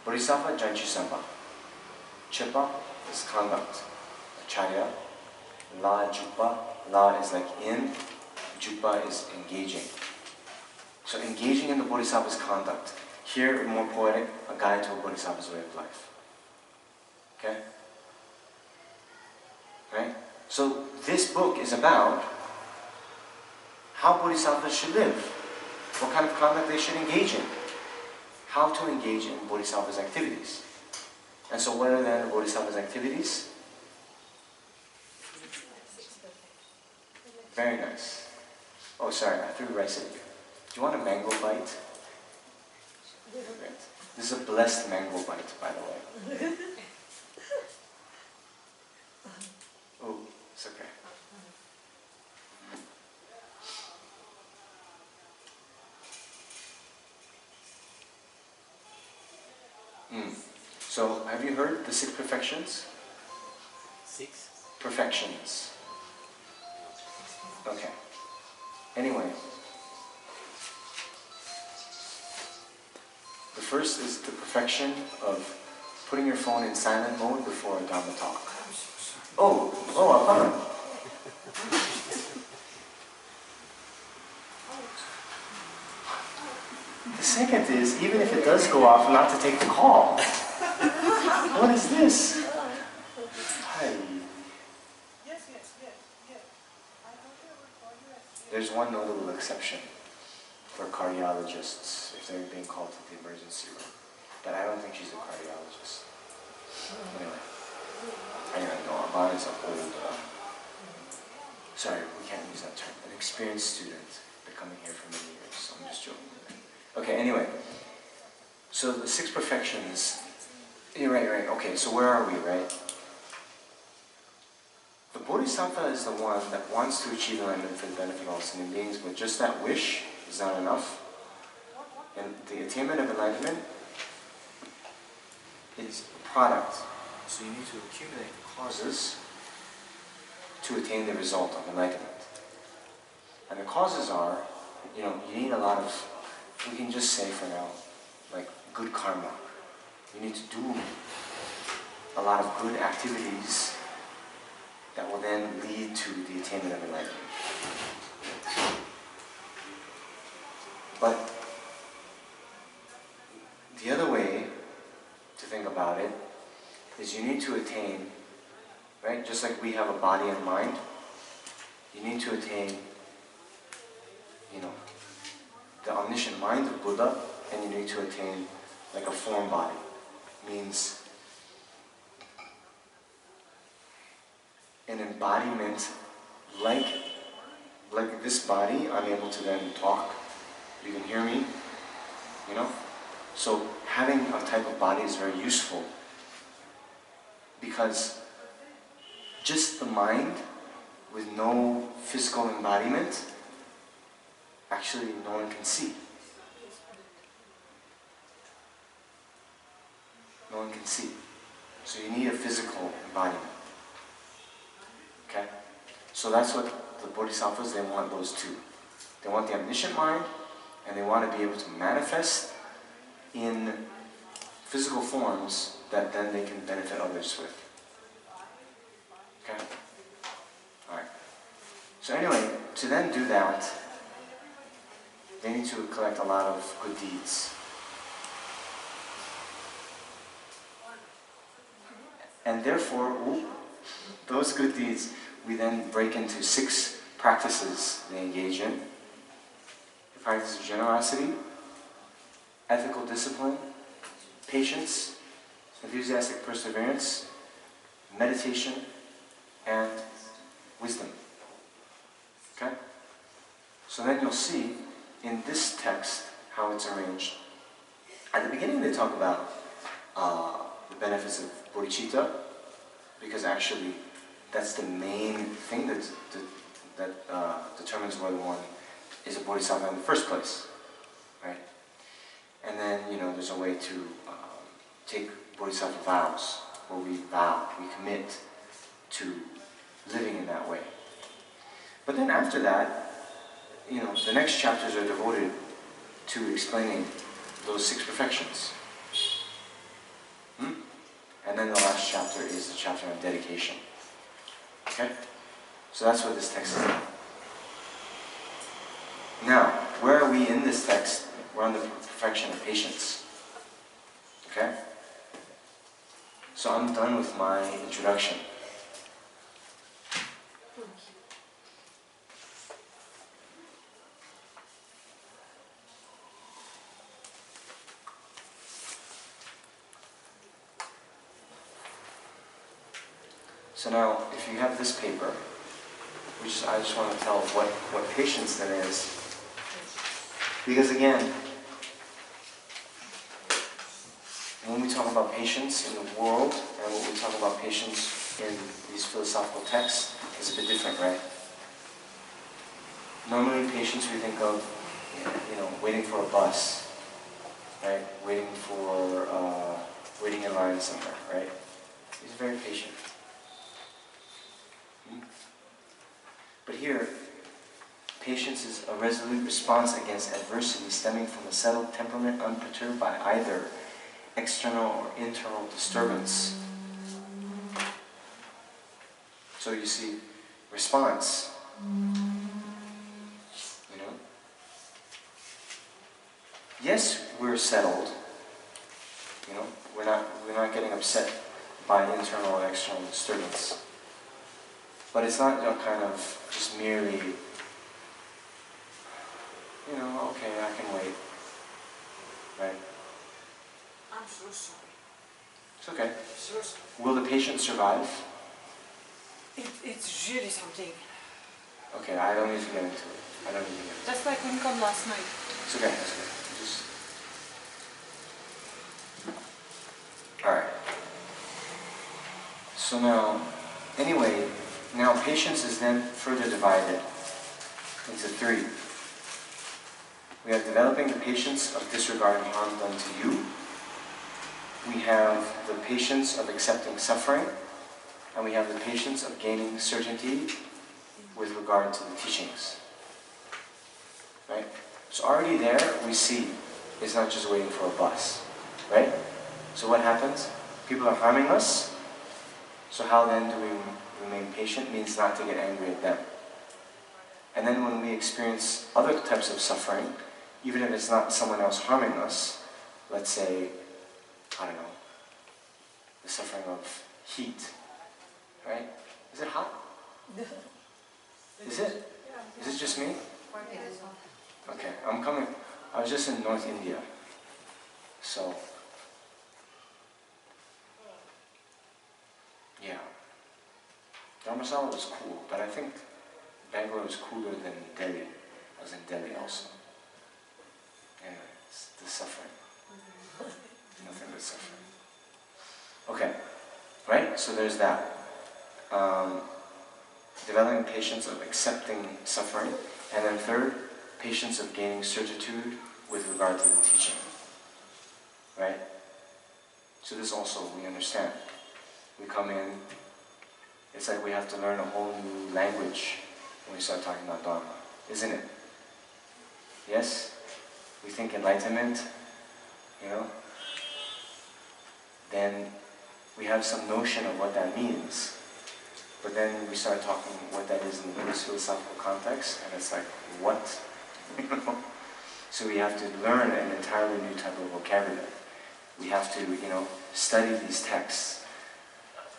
Bodhisattva Janchu Senpa. Chipa is conduct. Charya. La Jupa. La is like in. Jupa is engaging. So engaging in the Bodhisattva's conduct. Here, more poetic, a guide to a Bodhisattva's way of life. Okay? Right? So this book is about how Bodhisattvas should live. What kind of conduct they should engage in. how to engage in Bodhisattva's activities. And so what are then the Bodhisattva's activities? Very nice. Oh, sorry, I threw rice at you. Do you want a mango bite? This is a blessed mango bite, by the way. Oh, it's okay. So, have you heard the 6 perfections? 6? Perfections. Okay. Anyway. The first is the perfection of putting your phone in silent mode before a Dharma talk. Apana. The second is, even if it does go off, not to take the call. What is this? Hi. There's one notable exception for cardiologists if they're being called to the emergency room. But I don't think she's a cardiologist. Anyway, no, Amon is an old, sorry, we can't use that term. An experienced student, been coming here for many years, so I'm just joking. Okay, anyway. So the 6 perfections, you're right. Okay, so where are we, right? The Bodhisattva is the one that wants to achieve enlightenment for the benefit of all sentient beings, but just that wish is not enough. And the attainment of enlightenment is a product. So you need to accumulate the causes to attain the result of enlightenment. And the causes are, you need a lot of, we can just say for now, like good karma. You need to do a lot of good activities that will then lead to the attainment of enlightenment. But the other way to think about it is you need to attain, right? Just like we have a body and mind, you need to attain, the omniscient mind of Buddha, and you need to attain like a form body. Means an embodiment like this body. I'm able to then talk. You can hear me, So having a type of body is very useful because just the mind with no physical embodiment, actually no one can see. No one can see. So you need a physical embodiment. Okay? So that's what the Bodhisattvas, they want those two. They want the omniscient mind, and they want to be able to manifest in physical forms that then they can benefit others with. Okay? Alright. So anyway, to then do that, they need to collect a lot of good deeds. And therefore, those good deeds, we then break into 6 practices they engage in. The practice of generosity, ethical discipline, patience, enthusiastic perseverance, meditation, and wisdom. Okay? So then you'll see in this text how it's arranged. At the beginning they talk about the benefits of Bodhicitta, because actually that's the main thing that determines whether one is a Bodhisattva in the first place. Right? And then, there's a way to take Bodhisattva vows, where we commit to living in that way. But then after that, the next chapters are devoted to explaining those 6 perfections. And then the last chapter is the chapter on dedication. Okay? So that's what this text is about. Now, where are we in this text? We're on the perfection of patience. Okay? So I'm done with my introduction. So now, if you have this paper, I just want to tell what patience then is. Because again, when we talk about patience in the world, and when we talk about patience in these philosophical texts, it's a bit different, right? Normally, patience we think of, waiting for a bus, right? Waiting in line somewhere, right? He's very patient. But here, patience is a resolute response against adversity stemming from a settled temperament unperturbed by either external or internal disturbance. So you see, response, yes, we're settled, we're not getting upset by internal or external disturbance. But it's not kind of just merely, okay, I can wait, right? I'm so sorry. It's okay. So sorry. Will the patient survive? It's really something. Okay, I don't need to get into it. That's why I couldn't come last night. It's okay, Alright. So now, anyway, patience is then further divided into three. We have developing the patience of disregarding harm done to you. We have the patience of accepting suffering. And we have the patience of gaining certainty with regard to the teachings. Right? So already there, we see it's not just waiting for a bus. Right? So what happens? People are harming us. So how then do we remain patient? Means not to get angry at them. And then when we experience other types of suffering, even if it's not someone else harming us, let's say, I don't know, the suffering of heat, right? Is it hot? Is it? Is it just me? Okay, I was just in North India, so, yeah. Dharmasala was cool, but I think Bangalore was cooler than Delhi. I was in Delhi also. Anyway, it's the suffering. Nothing but suffering. Okay, right? So there's that. Developing patience of accepting suffering. And then third, patience of gaining certitude with regard to the teaching. Right? So this also we understand. We come in, it's like we have to learn a whole new language when we start talking about Dharma, isn't it? Yes? We think enlightenment, then we have some notion of what that means. But then we start talking what that is in the Buddhist philosophical context, and it's like, what? So we have to learn an entirely new type of vocabulary. We have to, study these texts.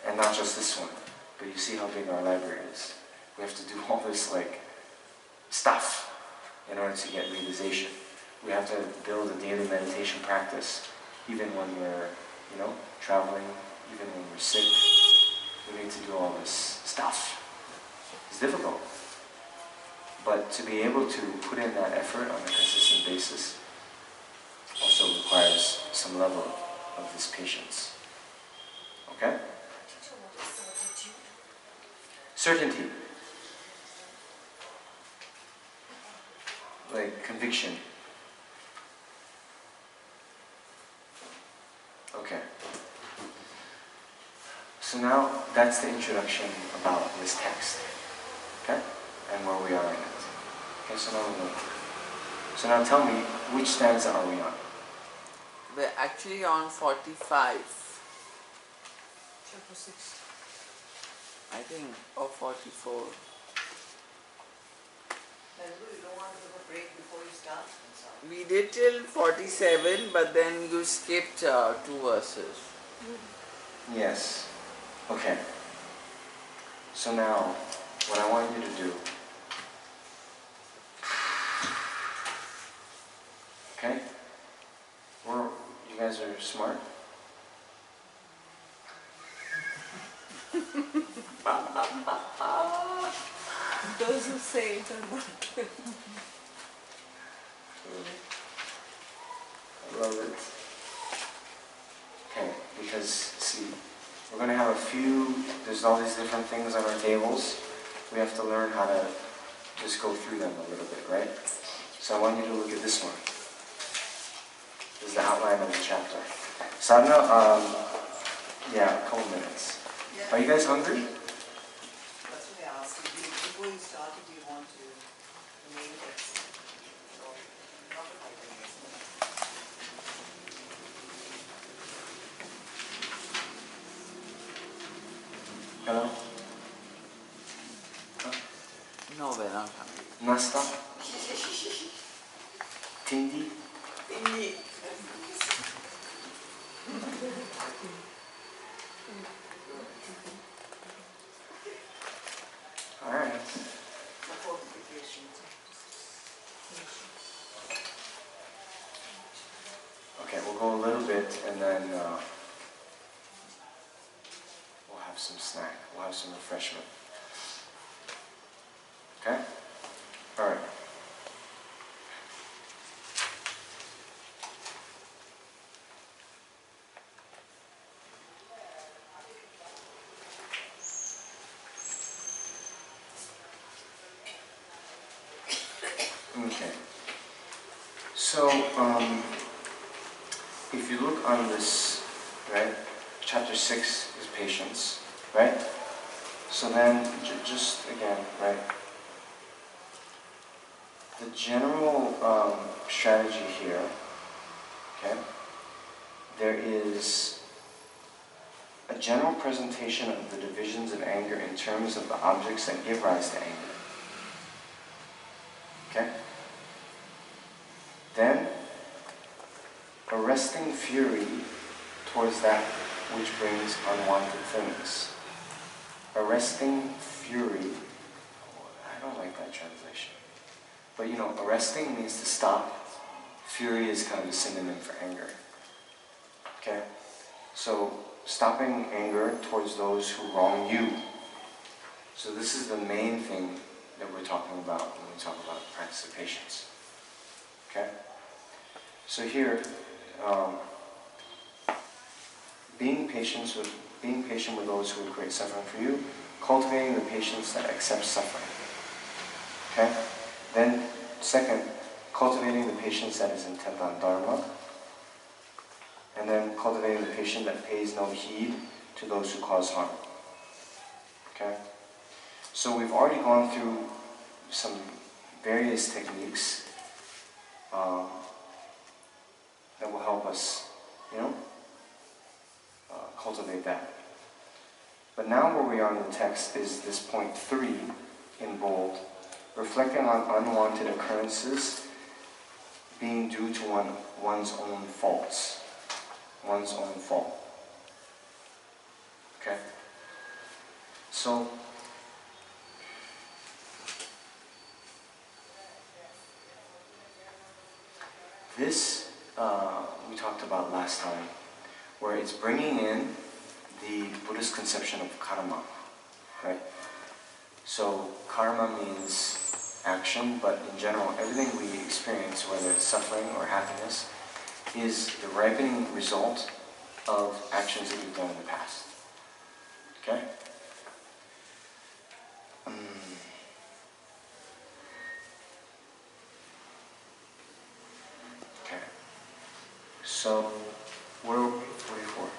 And not just this one, but you see how big our library is. We have to do all this, stuff in order to get realization. We have to build a daily meditation practice, even when we're, traveling, even when we're sick. We need to do all this stuff. It's difficult. But to be able to put in that effort on a consistent basis also requires some level of this patience. Okay? Certainty. Like conviction. Okay. So now that's the introduction about this text. Okay? And where we are in it. Okay, so now tell me, which stanza are we on? We're actually on 45. Chapter 6. I think, or 44. You don't want to give a break before you start? We did till 47, but then you skipped 2 verses. Yes. Okay. So now, what I want you to do, okay? You guys are smart? Those who say it are not. I love it. Okay, because see, we're going to have a few, there's all these different things on our tables. We have to learn how to just go through them a little bit, right? So I want you to look at this one. This is the outline of the chapter. Sadhana, yeah, a couple minutes. Yeah. Are you guys hungry? That's what I asked you. Before you started, do you want to name this? Or not the 5 minutes. Hello? No, we're not hungry. Nasta? Tindi? Indeed. Alright. The fortification. Okay, we'll go a little bit and then we'll have some snack. We'll have some refreshment. Okay? Alright. Okay. So, if you look on this, right, chapter 6 is patience, right? So then, just again, right, the general strategy here, okay, there is a general presentation of the divisions of anger in terms of the objects that give rise to anger. Okay? Then, arresting fury towards that which brings unwanted things. Arresting fury, I don't like that translation. But you know, arresting means to stop. Fury is kind of a synonym for anger. Okay? So, stopping anger towards those who wrong you. So this is the main thing that we're talking about when we talk about practice of patience. Okay? So here, being patient with those who would create suffering for you, cultivating the patience that accepts suffering. Okay? Then, second, cultivating the patience that is intent on Dharma. And then cultivating the patience that pays no heed to those who cause harm. Okay? So we've already gone through some various techniques that will help us, you know, cultivate that. But now where we are in the text is this point 3 in bold, reflecting on unwanted occurrences being due to one's own faults. One's own fault. Okay? So, this we talked about last time, where it's bringing in the Buddhist conception of karma, right? So, karma means action, but in general, everything we experience, whether it's suffering or happiness, is the ripening result of actions that we've done in the past. Okay? Okay. So, where are we? 44.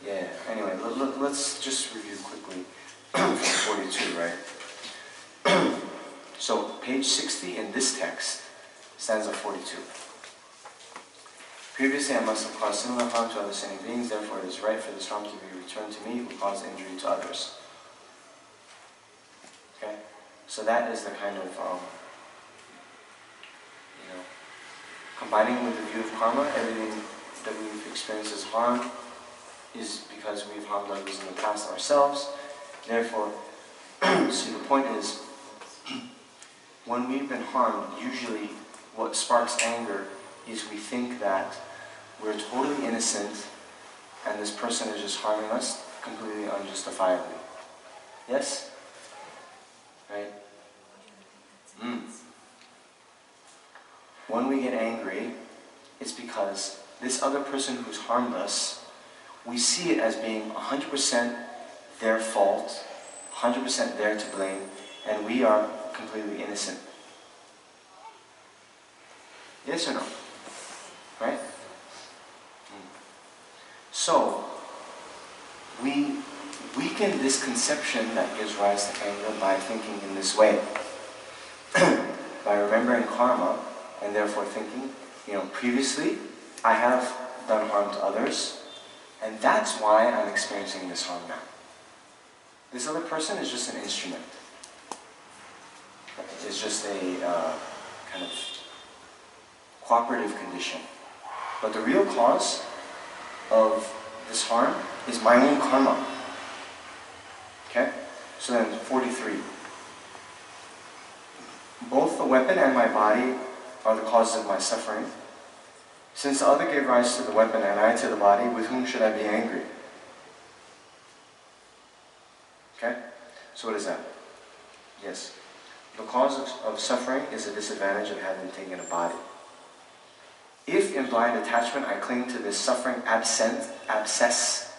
Yeah, anyway, let's just review quickly from 42, right? So, page 60 in this text, stanza 42. Previously I must have caused similar harm to other sinning beings, therefore it is right for this harm to be returned to me who caused injury to others. Okay? So that is the kind of, you know, combining with the view of karma, everything that we've experienced as harm is because we've harmed others in the past ourselves. Therefore, see, the point is, when we've been harmed, usually what sparks anger is we think that we're totally innocent and this person is just harming us completely unjustifiably. Yes? Right? When we get angry, it's because this other person who's harmed us, we see it as being 100% their fault, 100% they're to blame, and we are completely innocent. Yes or no? Right? So, we weaken this conception that gives rise to anger by thinking in this way. By remembering karma, and therefore thinking, previously I have done harm to others, and that's why I'm experiencing this harm now. This other person is just an instrument. It's just a kind of cooperative condition. But the real cause of this harm is my own karma. Okay? So then, 43. Both the weapon and my body are the causes of my suffering. Since the other gave rise to the weapon and I to the body, with whom should I be angry? Okay? So what is that? Yes. The cause of suffering is the disadvantage of having taken a body. If in blind attachment I cling to this suffering abscess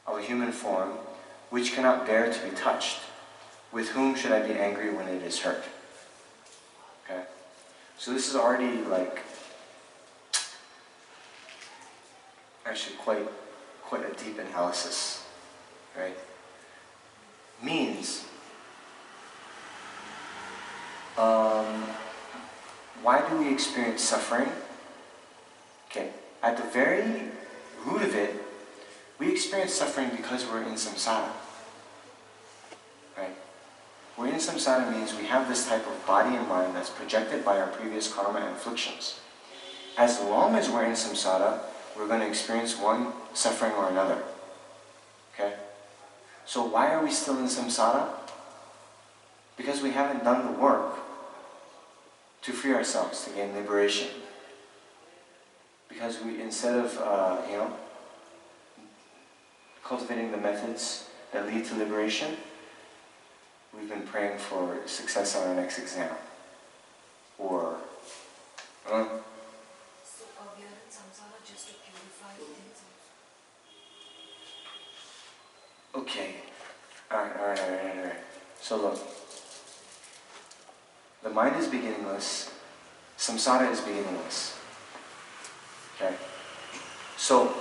of a human form, which cannot bear to be touched, with whom should I be angry when it is hurt? Okay? So this is already actually quite a deep analysis, right? Means, why do we experience suffering? Okay, at the very root of it, we experience suffering because we're in samsara. Right? We're in samsara means we have this type of body and mind that's projected by our previous karma and afflictions. As long as we're in samsara, we're going to experience one suffering or another. Okay? So why are we still in samsara? Because we haven't done the work to free ourselves, to gain liberation. Because we, instead of, cultivating the methods that lead to liberation, we've been praying for success on our next exam. Or, So we are in samsara just to purify things. okay. Alright. So look. The mind is beginningless. Samsara is beginningless. Okay? So,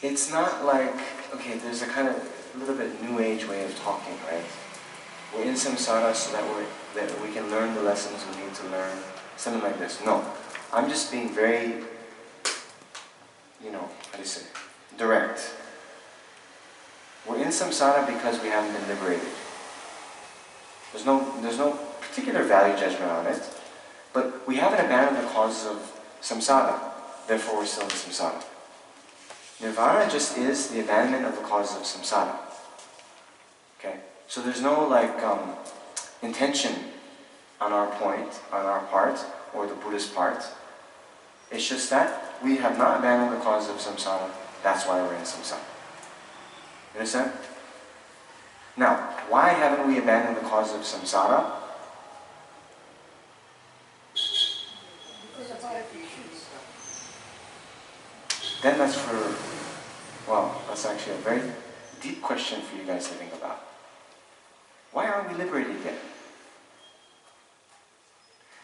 it's not like, okay, there's a kind of little bit new age way of talking, right? We're in samsara so that we can learn the lessons we need to learn. Something like this. No. I'm just being very, direct. We're in samsara because we haven't been liberated. There's no particular value judgment on it, but we haven't abandoned the causes of samsara, therefore we're still in samsara. Nirvana just is the abandonment of the causes of samsara. Okay? So there's no intention on our part, or the Buddhist part. It's just that we have not abandoned the causes of samsara, that's why we're in samsara. You understand? Now, why haven't we abandoned the cause of samsara? Then that's that's actually a very deep question for you guys to think about. Why aren't we liberated yet?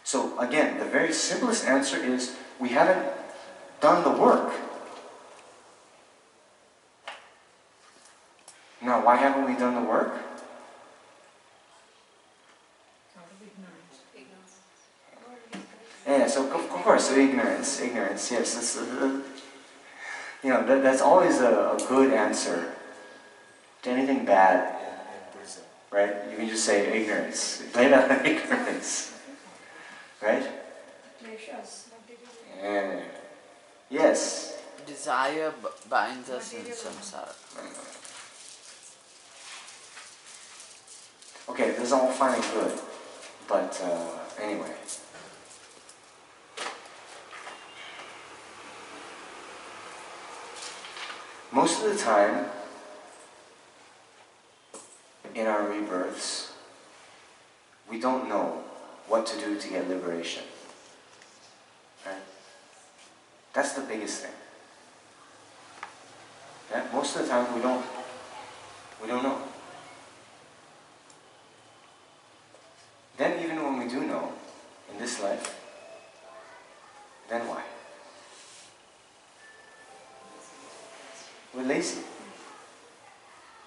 So again, the very simplest answer is we haven't done the work. Now, why haven't we done the work? Out of ignorance. Yeah, so of course, so ignorance, yes. That's always a good answer to anything bad, right? You can just say ignorance. Blame it on ignorance, right? Yeah. Yes. Desire binds us in samsara. Okay, this is all fine and good, but anyway. Most of the time, in our rebirths, we don't know what to do to get liberation. Right? That's the biggest thing. Yeah? Most of the time we don't know. Then even when we do know, in this life, then why? We're lazy,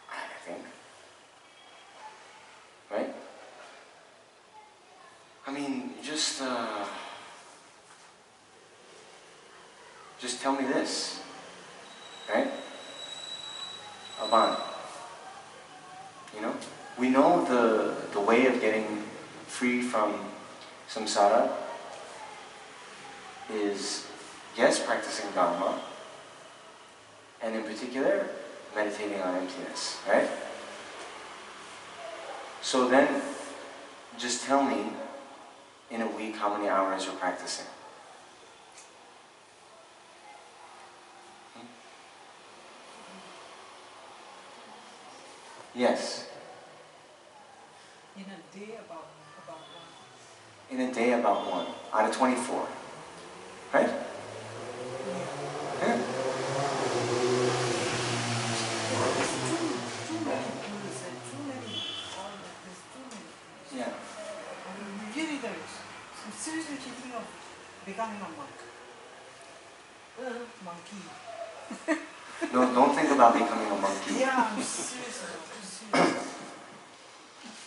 I think. Right? I mean, just tell me this, right? Aban. You know? We know the way of getting free from samsara is, yes, practicing Dharma, and in particular, meditating on emptiness, right? So then, just tell me, in a week, how many hours you're practicing. Yes. In a day about one. In a day, about 1 out of 24. Right? Yeah. Yeah. Really there is. I'm seriously thinking of becoming a monk. Monkey. No, don't think about becoming a monkey. Yeah, I'm serious about it. Serious.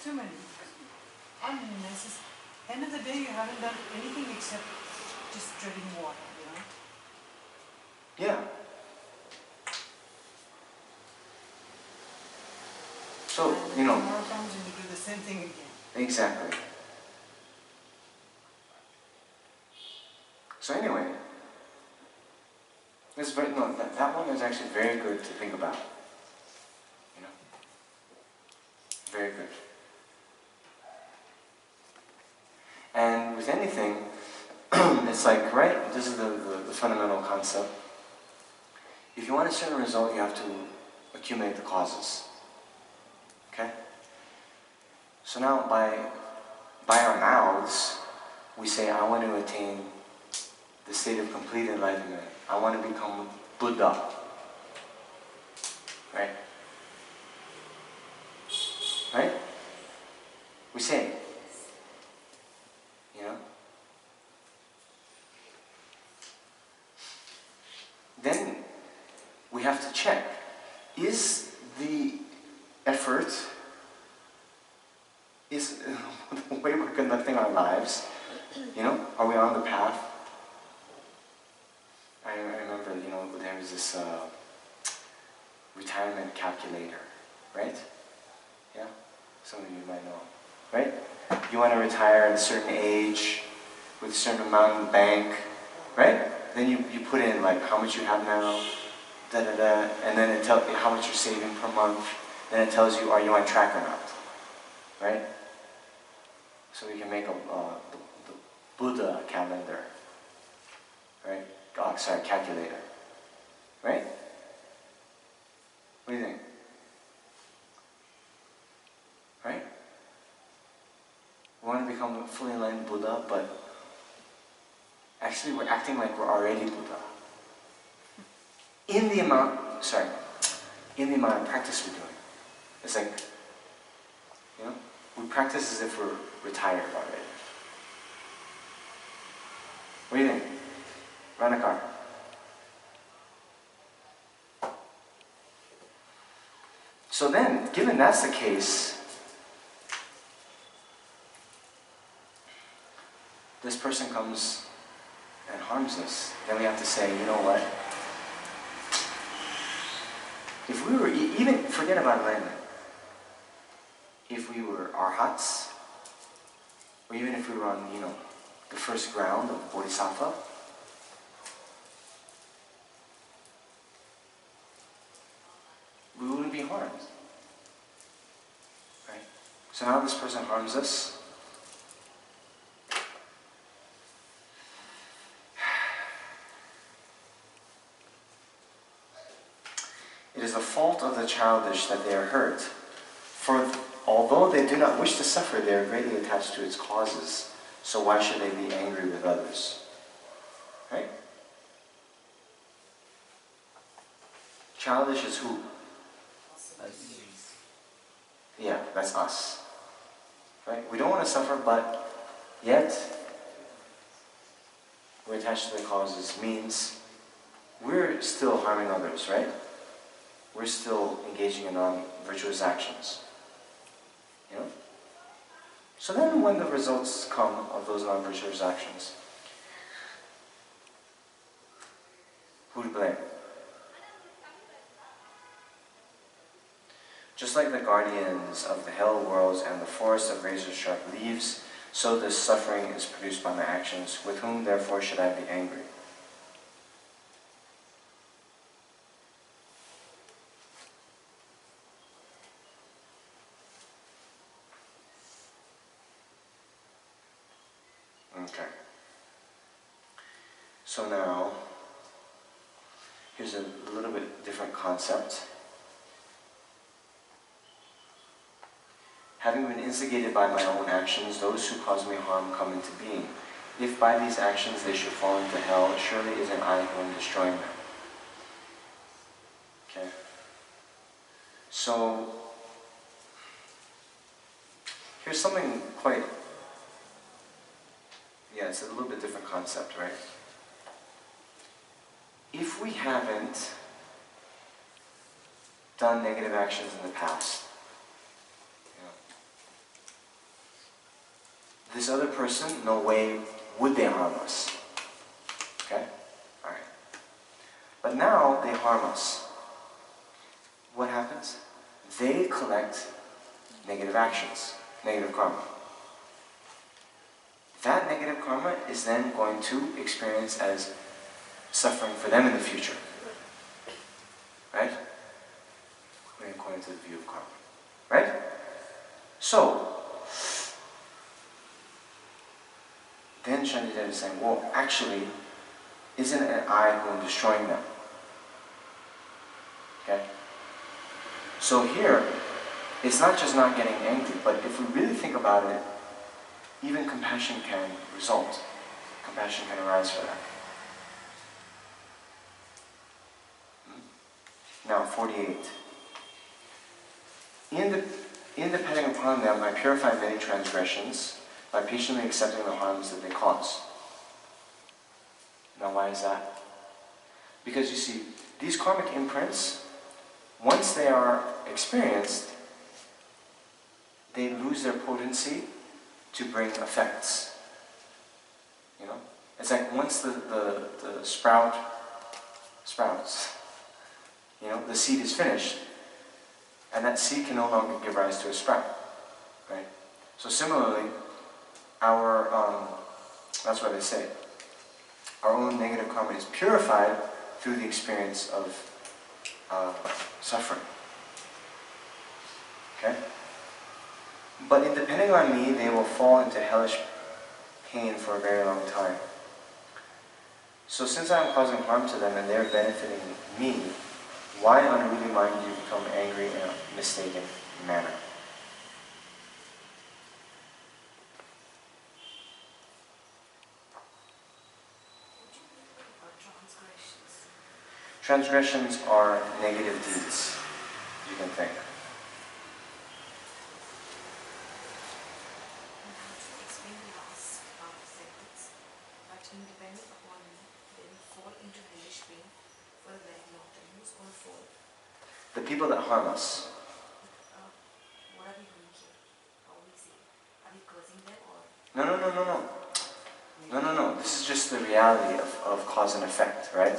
Too many. Unnecessary. End of the day, you haven't done anything except just treading water, you know? Yeah. So, And you know. tomorrow comes and you do the same thing again. Exactly. So anyway, that one is actually very good to think about. You know, very good. And with anything, it's like, right? This is the fundamental concept. If you want a certain result, you have to accumulate the causes. Okay. So now, by our mouths, we say, I want to attain the state of complete enlightenment. I want to become Buddha. Right? Right? We say it. You know? Then we have to check, is the effort, is the way we're conducting our lives, you know, are we on the path? I remember, you know, there was this retirement calculator, right? Yeah? Some of you might know, right? You want to retire at a certain age, with a certain amount in the bank, right? Then you put in like how much you have now, da-da-da, and then it tells you how much you're saving per month, then it tells you, are you on track or not, right? So we can make the Buddha calendar, right? Oh, sorry, calculator. Right? What do you think? Right? We want to become a fully enlightened Buddha, but actually we're acting like we're already Buddha. In the amount of practice we're doing. It's like, you know, we practice as if we're retired already. What do you think? Run a car. So then, given that's the case, this person comes and harms us, then we have to say, you know what? If we were, even forget about enlightenment, if we were arhats, or even if we were on, you know, the first ground of Bodhisattva, we wouldn't be harmed. Right? So now this person harms us. It is the fault of the childish that they are hurt. For although they do not wish to suffer, they are greatly attached to its causes. So why should they be angry with others? Right? Childish is who? Yeah, that's us. Right? We don't want to suffer, but yet we're attached to the causes. Means we're still harming others, right? We're still engaging in non-virtuous actions. You know? So then when the results come of those non-virtuous actions, who to blame? Just like the guardians of the hell worlds and the forest of razor-sharp leaves, so this suffering is produced by my actions. With whom, therefore, should I be angry? Okay. So now, here's a little bit different concept. Having been instigated by my own actions, those who cause me harm come into being. If by these actions they should fall into hell, surely isn't I who am destroying them. Okay? So, here's something quite, it's a little bit different concept, right? If we haven't done negative actions in the past, this other person, no way would they harm us. Okay? Alright. But now they harm us. What happens? They collect negative actions, negative karma. That negative karma is then going to experience as suffering for them in the future. Right? According to the view of karma. Right? So, then Shantideva is saying, well, actually, isn't it I who am destroying them? Okay? So here, it's not just not getting angry, but if we really think about it, even compassion can result. Compassion can arise for that. Now, 48. Independent upon them, I purify many transgressions by patiently accepting the harms that they cause. Now, why is that? Because you see, these karmic imprints, once they are experienced, they lose their potency to bring effects. You know? It's like once the sprout sprouts, you know, the seed is finished, and that seed can no longer give rise to a sprout. Right? So similarly, that's what they say, our own negative karma is purified through the experience of suffering. Okay? But in depending on me, they will fall into hellish pain for a very long time. So since I am causing harm to them and they are benefiting me, why unruly mind do you become angry in a mistaken manner? Transgressions are negative deeds, you can think. Explain the last sentence. But independent upon me, they will fall into hellish pain for a very long time. Who's going to fall? The people that harm us. What are we doing here? How we see? Are we cursing them or? No. This is just the reality of cause and effect, right?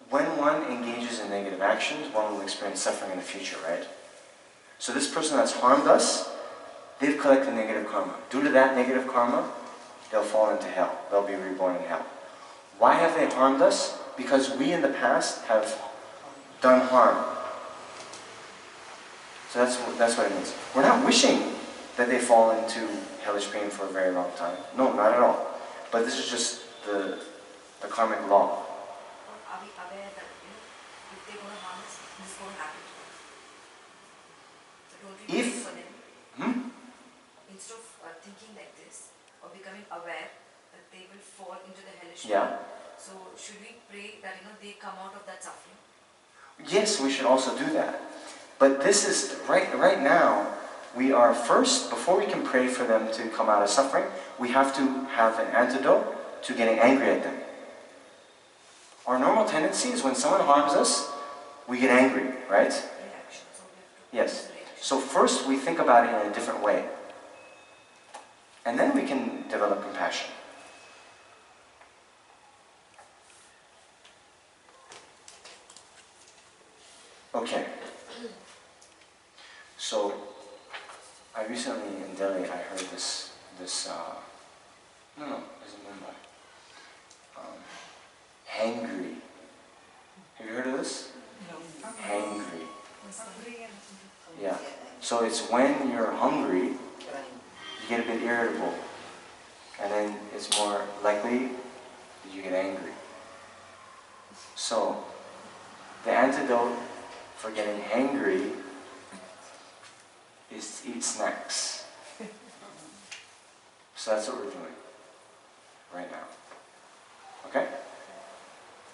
When one engages in negative actions, one will experience suffering in the future, right? So this person that's harmed us, they've collected negative karma. Due to that negative karma, they'll fall into hell. They'll be reborn in hell. Why have they harmed us? Because we in the past have done harm. So that's what it means. We're not wishing that they fall into hellish pain for a very long time. No, not at all. But this is just the karmic law. Are we aware that, if they're going to harm us, this won't happen to us? don't we pray If- for them? Instead of thinking like this or becoming aware that they will fall into the hellish Yeah. path, so should we pray that they come out of that suffering? Yes, we should also do that. But this is, right now, we are first, before we can pray for them to come out of suffering, we have to have an antidote to getting angry at them. Our normal tendency is when someone harms us, we get angry, right? Reaction. So we have to Yes. choose the reaction. So first we think about it in a different way. And then we can develop compassion. Okay. So, I recently in Delhi, I heard this it was in Mumbai. Hangry. Have you heard of this? No. Hangry. Hungry and Yeah. So it's when you're hungry, you get a bit irritable. And then it's more likely that you get angry. So, the antidote for getting hangry is to eat snacks. So that's what we're doing right now. Okay?